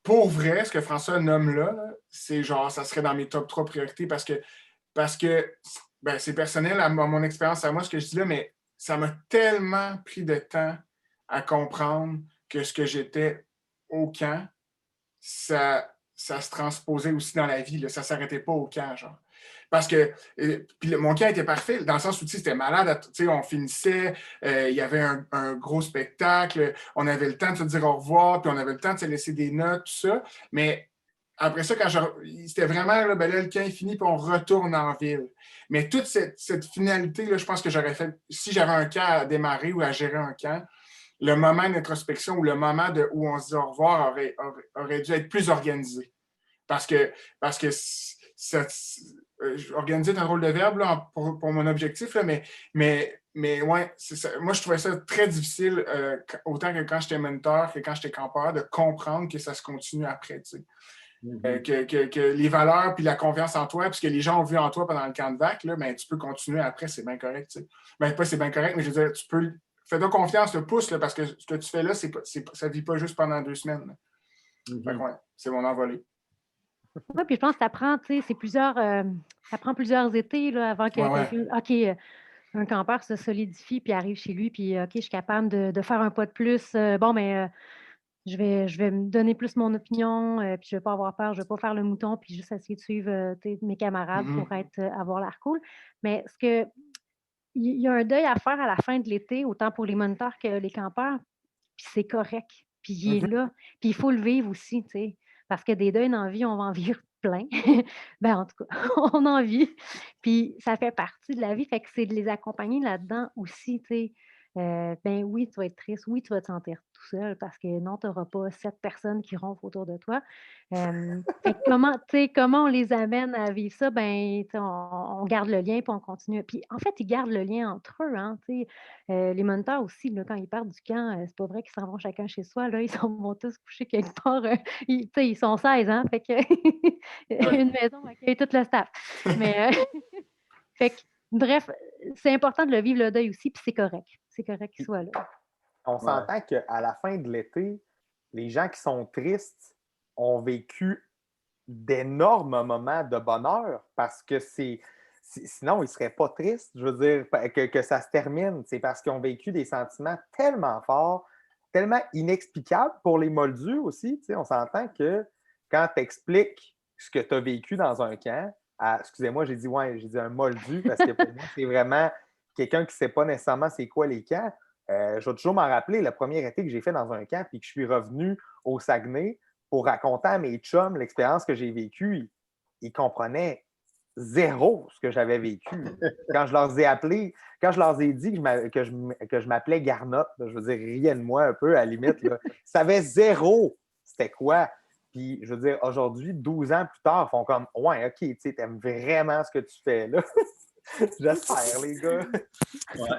[SPEAKER 1] pour vrai, ce que François nomme là, c'est genre, ça serait dans mes top 3 priorités parce que c'est personnel à mon expérience, à moi, ce que je dis là, mais ça m'a tellement pris de temps à comprendre que ce que j'étais au camp, ça se transposait aussi dans la vie. Là. Ça ne s'arrêtait pas au camp, genre. Parce que mon camp était parfait, dans le sens où c'était malade. On finissait, il y avait un gros spectacle, on avait le temps de se dire au revoir, puis on avait le temps de se laisser des notes, tout ça. Mais après ça, c'était vraiment, là, le camp est fini, puis on retourne en ville. Mais toute cette finalité, là, je pense que j'aurais fait, si j'avais un camp à démarrer ou à gérer un camp, le moment d'introspection ou le moment où on se dit au revoir aurait dû être plus organisé. Parce que organiser est un rôle de verbe là, pour mon objectif, là, mais ouais, moi, je trouvais ça très difficile, autant que quand j'étais mentor que quand j'étais campeur, de comprendre que ça se continue après. Tu sais. Que les valeurs puis la confiance en toi, puis ce que les gens ont vu en toi pendant le camp de vac, là, tu peux continuer après, c'est bien correct. Tu sais. Pas c'est bien correct, mais je veux dire, tu peux. Fais-toi confiance, le pouce, là, parce que ce que tu fais là, ça ne vit pas juste pendant 2 semaines. Fait que, ouais, c'est mon envolée.
[SPEAKER 3] Oui, puis je pense que ça prend, tu sais, ça prend plusieurs étés là, avant que quelqu'un, OK, un campeur se solidifie, puis arrive chez lui, puis OK, je suis capable de faire un pas de plus. Je vais me donner plus mon opinion, puis je ne vais pas avoir peur, je ne vais pas faire le mouton, puis juste essayer de suivre mes camarades pour avoir l'air cool. Mais il y a un deuil à faire à la fin de l'été, autant pour les moniteurs que les campeurs, puis c'est correct. Puis il est là, puis il faut le vivre aussi, tu sais. Parce que des deuils dans la vie, on va en vivre plein. En tout cas, on en vit. Puis ça fait partie de la vie, fait que c'est de les accompagner là-dedans aussi, tu sais. Oui, tu vas être triste, oui, tu vas te sentir tout seul parce que non, tu n'auras pas 7 personnes qui ronflent autour de toi. Fait que comment on les amène à vivre ça? On garde le lien puis on continue. Puis en fait, ils gardent le lien entre eux. Hein, les moniteurs aussi, là, quand ils partent du camp, c'est pas vrai qu'ils s'en vont chacun chez soi. Là, ils s'en vont tous coucher quelque part. Ils sont 16, hein? Fait que une maison accueille tout le staff. Mais fait que, bref, c'est important de le vivre le deuil aussi, puis c'est correct. C'est correct qu'il soit là.
[SPEAKER 2] On s'entend qu'à la fin de l'été, les gens qui sont tristes ont vécu d'énormes moments de bonheur parce que sinon, ils ne seraient pas tristes. Je veux dire, que ça se termine. C'est parce qu'ils ont vécu des sentiments tellement forts, tellement inexplicables pour les moldus aussi. Tu sais, on s'entend que quand tu expliques ce que tu as vécu dans un camp, excusez-moi, j'ai dit un moldu parce que pour moi, c'est vraiment quelqu'un qui ne sait pas nécessairement c'est quoi les camps. Je vais toujours m'en rappeler le premier été que j'ai fait dans un camp puis que je suis revenu au Saguenay pour raconter à mes chums l'expérience que j'ai vécue. Ils comprenaient zéro ce que j'avais vécu. Quand je leur ai appelé, quand je leur ai dit que je m'appelais Garnotte, je veux dire, rien de moi un peu, à la limite, là, ils savaient zéro c'était quoi. Puis, je veux dire, aujourd'hui, 12 ans plus tard, ils font comme « Ouais, OK, tu sais, t'aimes vraiment ce que tu fais, là. » J'espère, les gars.
[SPEAKER 4] Ouais.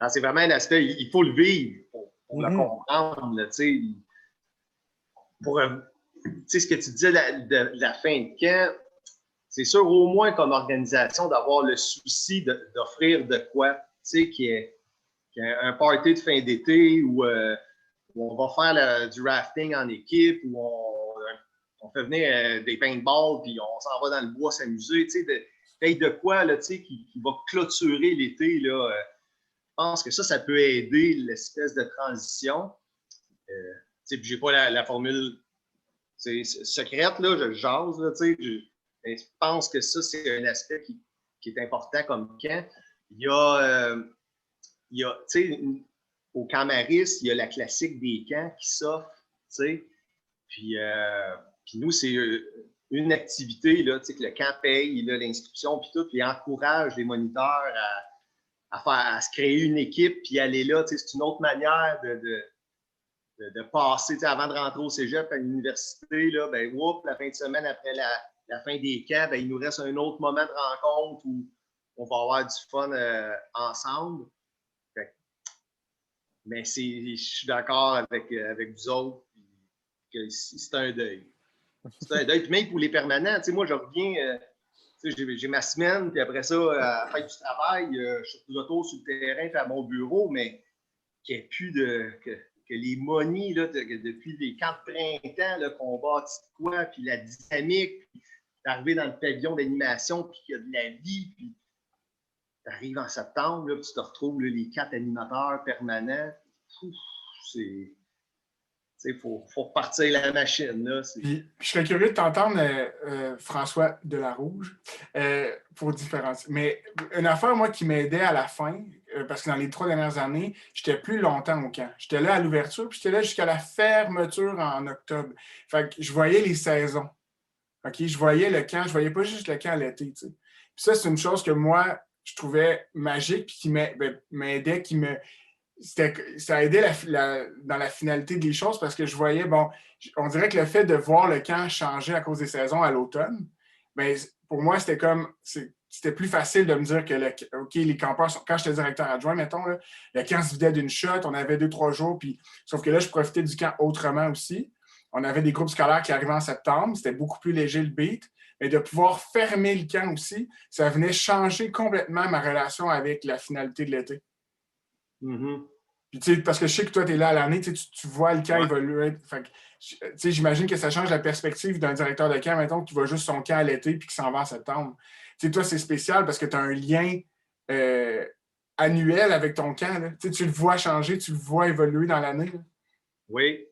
[SPEAKER 4] C'est vraiment un aspect, il faut le vivre pour le comprendre, tu sais. Pour ce que tu disais de la fin de camp, c'est sûr, au moins comme organisation, d'avoir le souci d'offrir de quoi, tu sais, qui est un party de fin d'été où on va faire du rafting en équipe, où on fait venir des paintballs, puis on s'en va dans le bois s'amuser, tu sais, de quoi, là, tu sais, qui va clôturer l'été, là. Je pense que ça peut aider l'espèce de transition. Tu sais, puis j'ai pas la formule secrète, là, je le jase, là, tu sais. Je pense que ça, c'est un aspect qui est important comme camp. Il y a tu sais, au camp Maris, il y a la classique des camps qui s'offre, tu sais. Puis nous, c'est une activité là, que le camp paye l'inscription, puis tout, puis encourage les moniteurs à se créer une équipe, puis aller là. C'est une autre manière de passer, avant de rentrer au cégep à l'université, là, ben, la fin de semaine après la fin des camps, ben, il nous reste un autre moment de rencontre où on va avoir du fun ensemble. Mais je suis d'accord avec vous autres que c'est un deuil. C'est un deuil. Puis même pour les permanents, moi, je reviens, j'ai ma semaine, puis après ça, à la fin du travail, je suis de retour sur le terrain, puis à mon bureau, mais qu'il n'y ait plus que les monies, là, depuis les camps de printemps, là, qu'on bâtit de quoi, puis la dynamique, puis d'arriver dans le pavillon d'animation, puis qu'il y a de la vie, puis tu arrives en septembre, là, puis tu te retrouves là, les 4 animateurs permanents. Il faut repartir la machine. Là,
[SPEAKER 1] puis, je serais curieux de t'entendre, François Delarouge, pour différencier. Mais une affaire, moi, qui m'aidait à la fin, parce que dans les 3 dernières années, j'étais plus longtemps au camp. J'étais là à l'ouverture, puis j'étais là jusqu'à la fermeture en octobre. Fait que je voyais les saisons. OK? Je voyais le camp, je voyais pas juste le camp à l'été. Puis ça, c'est une chose que moi, je trouvais magique, puis qui m'aidait, ça aidait dans la finalité des choses parce que je voyais, on dirait que le fait de voir le camp changer à cause des saisons à l'automne, bien, pour moi, c'était plus facile de me dire que les campeurs, quand j'étais directeur adjoint, mettons, là, le camp se vidait d'une shot, on avait 2-3 jours, puis sauf que là, je profitais du camp autrement aussi. On avait des groupes scolaires qui arrivaient en septembre, c'était beaucoup plus léger le beat, mais de pouvoir fermer le camp aussi, ça venait changer complètement ma relation avec la finalité de l'été.
[SPEAKER 4] Mm-hmm.
[SPEAKER 1] Puis, parce que je sais que toi, tu es là à l'année, tu vois le camp évoluer. Fait que, j'imagine que ça change la perspective d'un directeur de camp, mettons, qui va juste son camp à l'été puis qui s'en va en septembre. Toi, c'est spécial parce que tu as un lien annuel avec ton camp. Là. Tu le vois changer, tu le vois évoluer dans l'année.
[SPEAKER 4] Oui.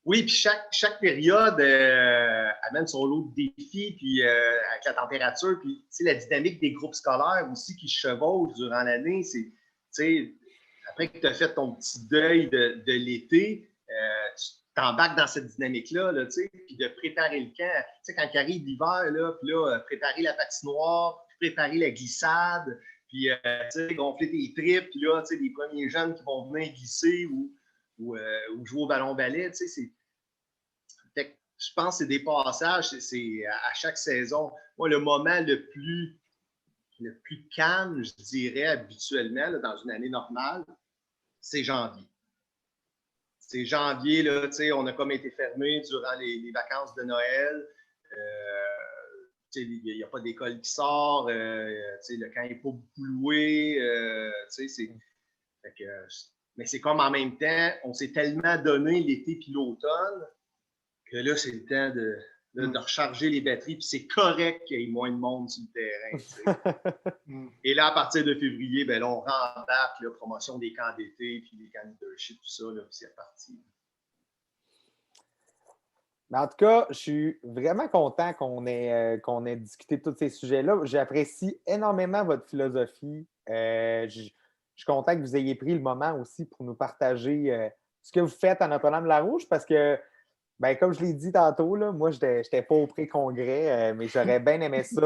[SPEAKER 4] Oui, puis chaque période amène son lot de défis, puis avec la température, puis la dynamique des groupes scolaires aussi qui chevauchent durant l'année. Après que tu as fait ton petit deuil de l'été, tu t'embarques dans cette dynamique-là, là, puis de préparer le camp. Quand il arrive l'hiver, puis préparer la patinoire, puis préparer la glissade, puis gonfler tes tripes, puis là, les premiers jeunes qui vont venir glisser ou jouer au ballon-ballet, je pense que c'est des passages, c'est à chaque saison. Moi, le moment le plus calme, je dirais, habituellement, là, dans une année normale, c'est janvier. C'est janvier, là, on a comme été fermé durant les vacances de Noël. Il n'y a pas d'école qui sort. Le camp n'est pas beaucoup loué. Mais c'est comme en même temps, on s'est tellement donné l'été puis l'automne que là, c'est le temps de recharger les batteries, puis c'est correct qu'il y ait moins de monde sur le terrain. Et là, à partir de février, ben là, on rembarque la promotion des camps d'été, puis les camps de leadership, tout ça, là, puis c'est reparti.
[SPEAKER 2] Mais en tout cas, je suis vraiment content qu'on ait discuté de tous ces sujets-là. J'apprécie énormément votre philosophie. Je suis content que vous ayez pris le moment aussi pour nous partager ce que vous faites à Notre-Dame-la-Rouge parce que ben, comme je l'ai dit tantôt, là, moi, je n'étais pas au pré-congrès, mais j'aurais bien aimé ça.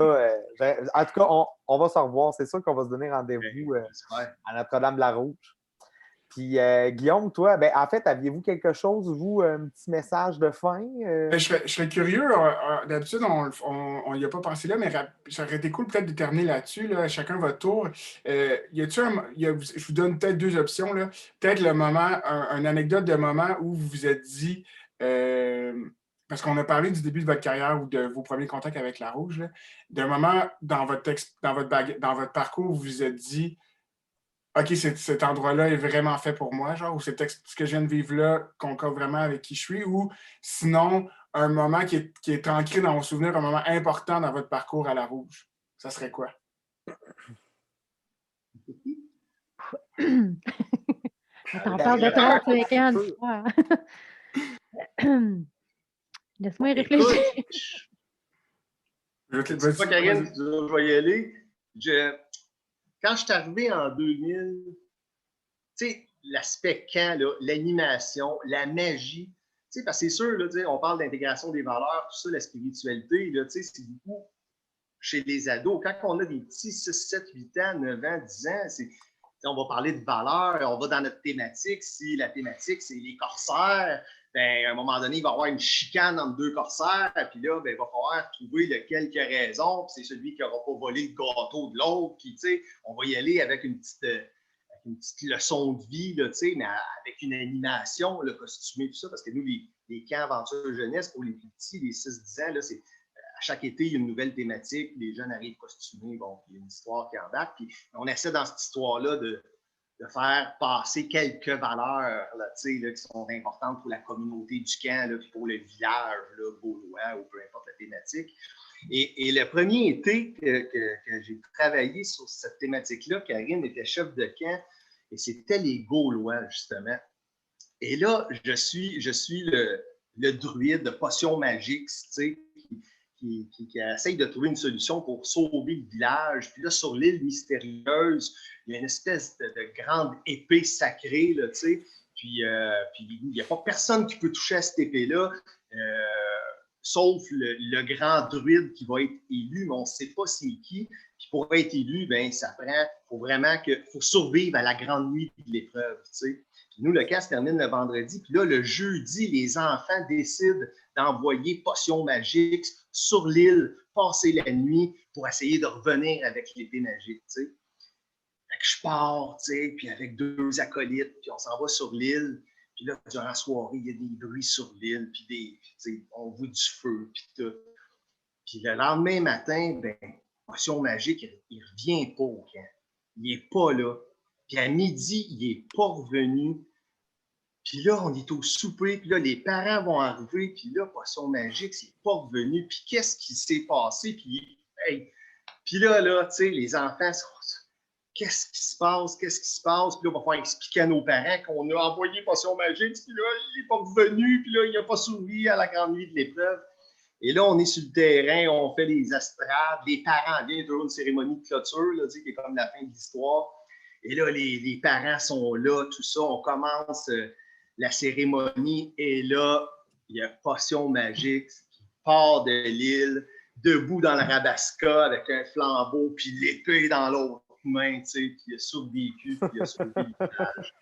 [SPEAKER 2] En tout cas, on va se revoir. C'est sûr qu'on va se donner rendez-vous à Notre-Dame-la-Rouge. Puis, Guillaume, toi, ben, en fait, aviez-vous quelque chose, vous, un petit message de fin?
[SPEAKER 1] Je serais curieux. D'habitude, on n'y a pas pensé là, mais ça aurait été cool peut-être de terminer là-dessus, là, chacun votre tour. Je vous donne peut-être 2 options. Là. Peut-être le moment, une anecdote de moment où vous vous êtes dit... parce qu'on a parlé du début de votre carrière ou de vos premiers contacts avec la Rouge, d'un moment dans votre parcours où vous vous êtes dit OK, cet endroit-là est vraiment fait pour moi, genre, ou ce que je viens de vivre là concorde vraiment avec qui je suis, ou sinon, un moment qui est ancré dans vos souvenirs, un moment important dans votre parcours à la Rouge. Ça serait quoi?
[SPEAKER 3] Attends, on parle de 35 ans d'histoire. Laisse-moi y réfléchir.
[SPEAKER 4] C'est pas Karine, je vais y aller. Quand je suis arrivé en 2000, l'aspect camp, là, l'animation, la magie. Tu sais, parce que c'est sûr, là, on parle d'intégration des valeurs, tout ça, la spiritualité, là, tu sais, c'est beaucoup chez les ados. Quand on a des petits 6, 7, 8 ans, 9 ans, 10 ans, on va parler de valeurs, on va dans notre thématique. Si la thématique, c'est les corsaires, ben, à un moment donné, il va y avoir une chicane entre deux corsaires, puis là, ben, il va falloir trouver lequel qui a raison, puis c'est celui qui n'aura pas volé le gâteau de l'autre, puis on va y aller avec une petite leçon de vie, là, mais avec une animation, le costumé, tout ça, parce que nous, les camps aventure jeunesse, pour les plus petits, les 6-10 ans, là, c'est à chaque été, il y a une nouvelle thématique, les jeunes arrivent costumés, bon, il y a une histoire qui embarque, puis on essaie dans cette histoire-là de faire passer quelques valeurs là, qui sont importantes pour la communauté du camp, là, puis pour le village là, gaulois, ou peu importe la thématique. Et le premier été que j'ai travaillé sur cette thématique-là, Karine était chef de camp, et c'était les Gaulois, justement. Et là, je suis le druide de potions magiques, qui essaye de trouver une solution pour sauver le village. Puis là, sur l'île mystérieuse, il y a une espèce de grande épée sacrée, là, tu sais. Puis il n'y a pas personne qui peut toucher à cette épée-là, sauf le grand druide qui va être élu, mais on ne sait pas c'est qui. Puis pour être élu, ben ça prend, faut survivre à la grande nuit de l'épreuve, tu sais. Puis nous, le camp se termine le vendredi. Puis là, le jeudi, les enfants décident d'envoyer potions magiques sur l'île, passer la nuit pour essayer de revenir avec l'épée magique, tu sais. Fait que je pars, tu sais, puis avec 2 acolytes, puis on s'en va sur l'île. Puis là, durant la soirée, il y a des bruits sur l'île, puis on voit du feu, puis tout. Puis le lendemain matin, ben, potion magique, il ne revient pas au camp. Il n'est pas là. Puis à midi, il n'est pas revenu. Puis là, on est au souper, puis là, les parents vont arriver, puis là, potion magique, c'est pas revenu. Puis qu'est-ce qui s'est passé? Puis, puis là, tu sais, les enfants sont... Qu'est-ce qui se passe? Qu'est-ce qui se passe? Puis là, on va falloir expliquer à nos parents qu'on a envoyé potion magique, puis là, il n'est pas revenu, puis là, il n'a pas survécu à la grande nuit de l'épreuve. Et là, on est sur le terrain, on fait les estrades, les parents viennent, toujours une cérémonie de clôture, là, qui est comme la fin de l'histoire. Et là, les parents sont là, tout ça, on commence la cérémonie, et là, il y a potion magique qui part de l'île, debout dans le rabasca avec un flambeau, puis l'épée dans l'autre main, tu sais, puis il a survécu, puis il a sauvé le village.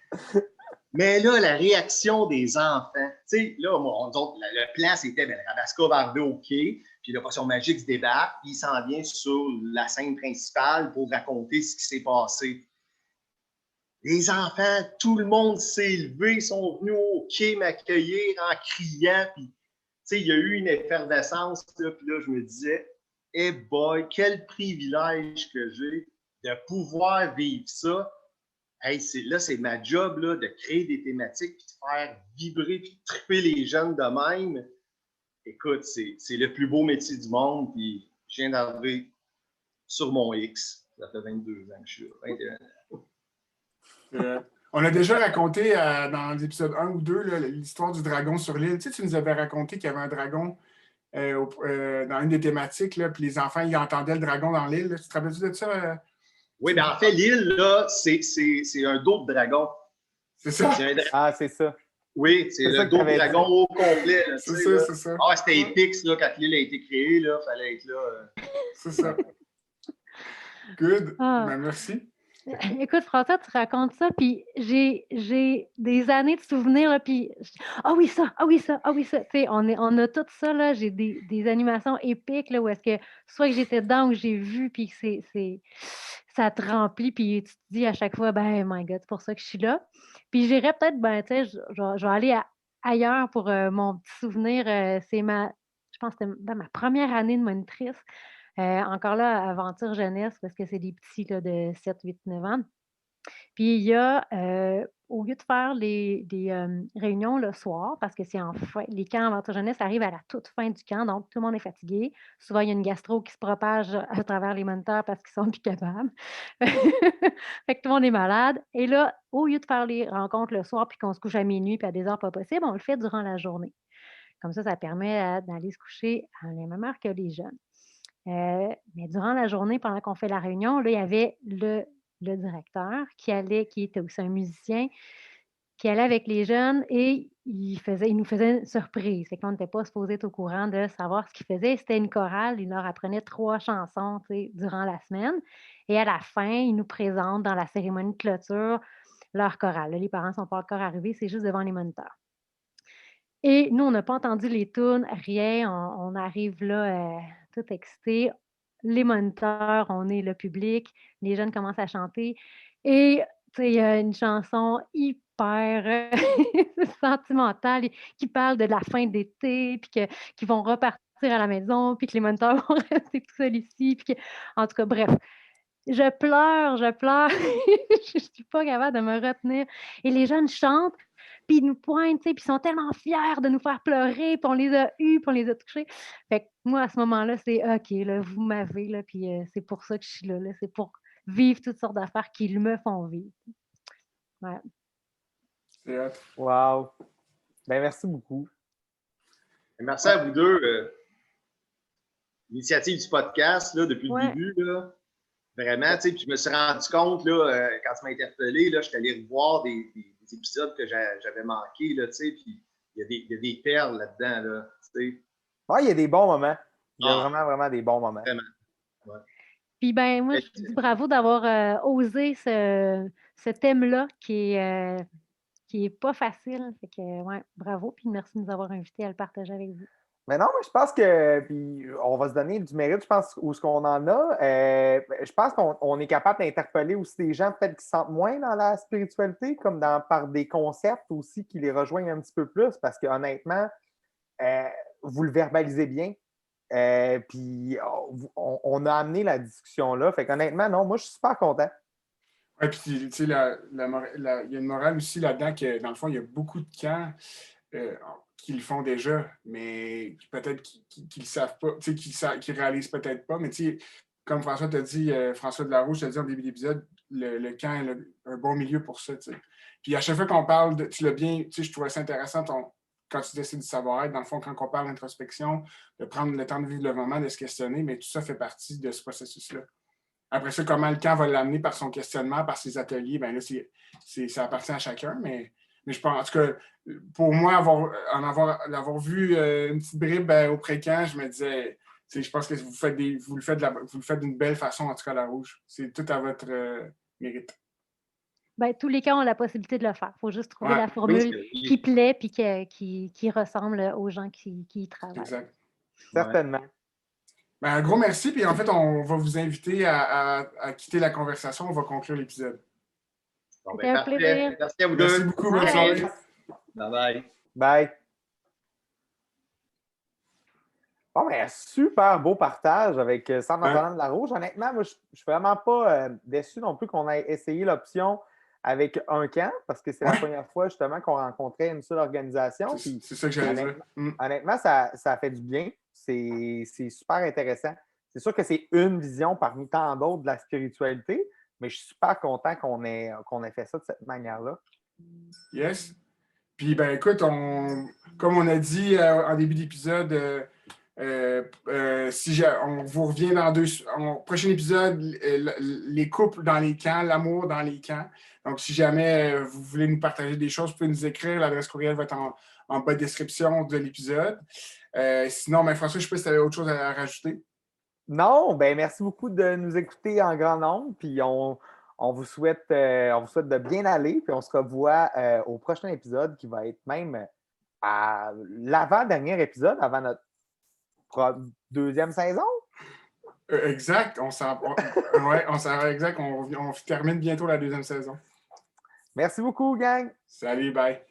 [SPEAKER 4] Mais là, la réaction des enfants, tu sais, là, le plan, c'était, le rabasca va arriver au quai, puis la potion magique se débarque, puis il s'en vient sur la scène principale pour raconter ce qui s'est passé. Les enfants, tout le monde s'est levé, sont venus au quai m'accueillir en criant, puis, tu sais, il y a eu une effervescence, là, puis là, je me disais, hey boy, quel privilège que j'ai de pouvoir vivre ça. Hey, c'est ma job là, de créer des thématiques, puis de faire vibrer, puis de triper les jeunes de même. Écoute, c'est le plus beau métier du monde, puis je viens d'arriver sur mon X. Ça fait 22 ans que je suis là, 21 ans.
[SPEAKER 1] On a déjà raconté dans l'épisode 1 ou 2 l'histoire du dragon sur l'île. Tu sais, tu nous avais raconté qu'il y avait un dragon dans une des thématiques, là, puis les enfants, ils entendaient le dragon dans l'île. Tu te rappelles-tu de ça?
[SPEAKER 4] Oui, bien en fait, l'île, là, c'est un dos de dragon.
[SPEAKER 1] C'est ça?
[SPEAKER 2] Ah, c'est ça.
[SPEAKER 4] Oui, c'est le dos de dragon au complet.
[SPEAKER 1] C'est ça.
[SPEAKER 4] Ah, c'était épique, là, quand l'île a été créée, il fallait être là.
[SPEAKER 1] C'est ça. Good.
[SPEAKER 3] Ah.
[SPEAKER 1] Ben, merci.
[SPEAKER 3] Écoute, François, tu racontes ça, puis j'ai des années de souvenirs, là, puis ah oui, ça, ah oui, ça, ah oui, ça. Tu sais, on a tout ça, là. J'ai des animations épiques, là, où est-ce que soit que j'étais dedans ou que j'ai vu, puis que ça te remplit, puis tu te dis à chaque fois, ben, my God, c'est pour ça que je suis là. Puis j'irais peut-être, ben, tu sais, je vais aller ailleurs pour mon petit souvenir. Je pense que c'était ma première année de monitrice. Encore là, aventure jeunesse, parce que c'est des petits là, de 7, 8, 9 ans. Puis il y a, au lieu de faire des réunions le soir, parce que c'est en fin, les camps aventure jeunesse arrivent à la toute fin du camp, donc tout le monde est fatigué. Souvent, il y a une gastro qui se propage à travers les moniteurs parce qu'ils sont plus capables. Fait que tout le monde est malade. Et là, au lieu de faire les rencontres le soir, puis qu'on se couche à minuit, puis à des heures pas possibles, on le fait durant la journée. Comme ça permet d'aller se coucher à la même heure que les jeunes. Mais durant la journée, pendant qu'on fait la réunion, là, il y avait le directeur qui était aussi un musicien, qui allait avec les jeunes et il nous faisait une surprise. Fait qu'on n'était pas supposé être au courant de savoir ce qu'il faisait. C'était une chorale. Il leur apprenait 3 chansons, tu sais, durant la semaine. Et à la fin, il nous présente dans la cérémonie de clôture leur chorale. Là, les parents ne sont pas encore arrivés, c'est juste devant les moniteurs. Et nous, on n'a pas entendu les tunes, rien. On arrive là, tout excités. Les moniteurs, on est le public. Les jeunes commencent à chanter. Et tu sais, il y a une chanson hyper sentimentale qui parle de la fin d'été, puis qu'ils vont repartir à la maison, puis que les moniteurs vont rester tout seuls ici. Puis en tout cas, bref, je pleure, je pleure. Je ne suis pas capable de me retenir. Et les jeunes chantent, puis ils nous pointent, tu sais, puis ils sont tellement fiers de nous faire pleurer, puis on les a eus, puis on les a touchés. Fait que moi, à ce moment-là, c'est OK, là, vous m'avez, là, puis c'est pour ça que je suis là. C'est pour vivre toutes sortes d'affaires qui me font vivre. Ouais.
[SPEAKER 1] C'est hot.
[SPEAKER 2] Wow! Ben, merci beaucoup.
[SPEAKER 4] Merci à vous deux. L'initiative du podcast, là, depuis
[SPEAKER 3] Ouais.
[SPEAKER 4] le début, là, vraiment, tu sais, puis je me suis rendu compte, là, quand tu m'as interpellé, là, je suis allé revoir des épisodes que j'avais manqués, là, tu sais, puis il y a des perles là-dedans, là, tu sais.
[SPEAKER 2] Ouais, il y a des bons moments. Il y a
[SPEAKER 4] Ah.
[SPEAKER 2] vraiment, vraiment des bons moments.
[SPEAKER 4] Vraiment. Ouais.
[SPEAKER 3] Puis ben moi, je vous dis bravo d'avoir osé ce thème-là qui est pas facile. Fait que ouais, bravo, puis merci de nous avoir invités à le partager avec vous.
[SPEAKER 2] Mais non, mais je pense que, puis on va se donner du mérite, je pense, où ce qu'on en a. Je pense qu'on est capable d'interpeller aussi des gens peut-être qui se sentent moins dans la spiritualité, comme par des concepts aussi qui les rejoignent un petit peu plus, parce que honnêtement, vous le verbalisez bien. Puis on a amené la discussion là. Fait qu'honnêtement, non, moi je suis super content.
[SPEAKER 1] Ouais, puis tu sais, il y a une morale aussi là-dedans que, dans le fond, il y a beaucoup de camps qui le font déjà, mais peut-être qu'ils ne le savent pas, tu sais, qu'ils ne réalisent peut-être pas. Mais tu sais, comme François t'a dit, François Delarouche t'a dit en début d'épisode, le camp est un bon milieu pour ça, tu sais. Puis à chaque fois qu'on parle de, tu l'as bien, tu sais, je trouvais ça intéressant quand tu décides de savoir-être, dans le fond, quand on parle d'introspection, de prendre le temps de vivre le moment, de se questionner, mais tout ça fait partie de ce processus-là. Après ça, comment le camp va l'amener par son questionnement, par ses ateliers, bien là, ça appartient à chacun, mais je pense, en tout cas, pour moi, l'avoir vu une petite bribe au pré-camp, je me disais, je pense que vous le faites d'une belle façon, en tout cas, la rouge. C'est tout à votre mérite.
[SPEAKER 3] Ben, tous les cas ont la possibilité de le faire. Il faut juste trouver
[SPEAKER 1] Ouais.
[SPEAKER 3] la formule
[SPEAKER 4] Oui.
[SPEAKER 3] qui plaît puis qui ressemble aux gens qui y travaillent.
[SPEAKER 1] Exact.
[SPEAKER 2] Certainement.
[SPEAKER 1] Ben, un gros merci, puis en fait, on va vous inviter à quitter la conversation. On va conclure l'épisode.
[SPEAKER 4] Bon,
[SPEAKER 3] C'était un
[SPEAKER 4] parfait.
[SPEAKER 3] plaisir.
[SPEAKER 4] Merci à vous
[SPEAKER 1] Merci
[SPEAKER 4] deux.
[SPEAKER 1] beaucoup, bonne
[SPEAKER 3] Bye.
[SPEAKER 1] soirée.
[SPEAKER 4] Bye-bye.
[SPEAKER 2] Bye. Bon, ben, super beau partage avec Sam de la Rouge. Honnêtement, moi, je ne suis vraiment pas déçu non plus qu'on ait essayé l'option avec un camp, parce que c'est la première fois justement qu'on rencontrait une seule organisation.
[SPEAKER 1] C'est ça que j'allais dire.
[SPEAKER 2] Honnêtement, ça fait du bien. C'est super intéressant. C'est sûr que c'est une vision parmi tant d'autres de la spiritualité, mais je suis super content qu'on ait fait ça de cette manière-là.
[SPEAKER 1] Yes. Puis, ben écoute, comme on a dit en début d'épisode, on vous revient dans prochain épisode, les couples dans les camps, l'amour dans les camps. Donc, si jamais vous voulez nous partager des choses, vous pouvez nous écrire. L'adresse courriel va être en bas de description de l'épisode. Sinon, ben, François, je ne sais pas si tu avais autre chose à rajouter.
[SPEAKER 2] Non, ben merci beaucoup de nous écouter en grand nombre. Puis on vous souhaite de bien aller. Puis on se revoit au prochain épisode qui va être même à l'avant-dernier épisode, avant notre deuxième saison.
[SPEAKER 1] Exact. On termine bientôt la deuxième saison.
[SPEAKER 2] Merci beaucoup, gang.
[SPEAKER 1] Salut, bye.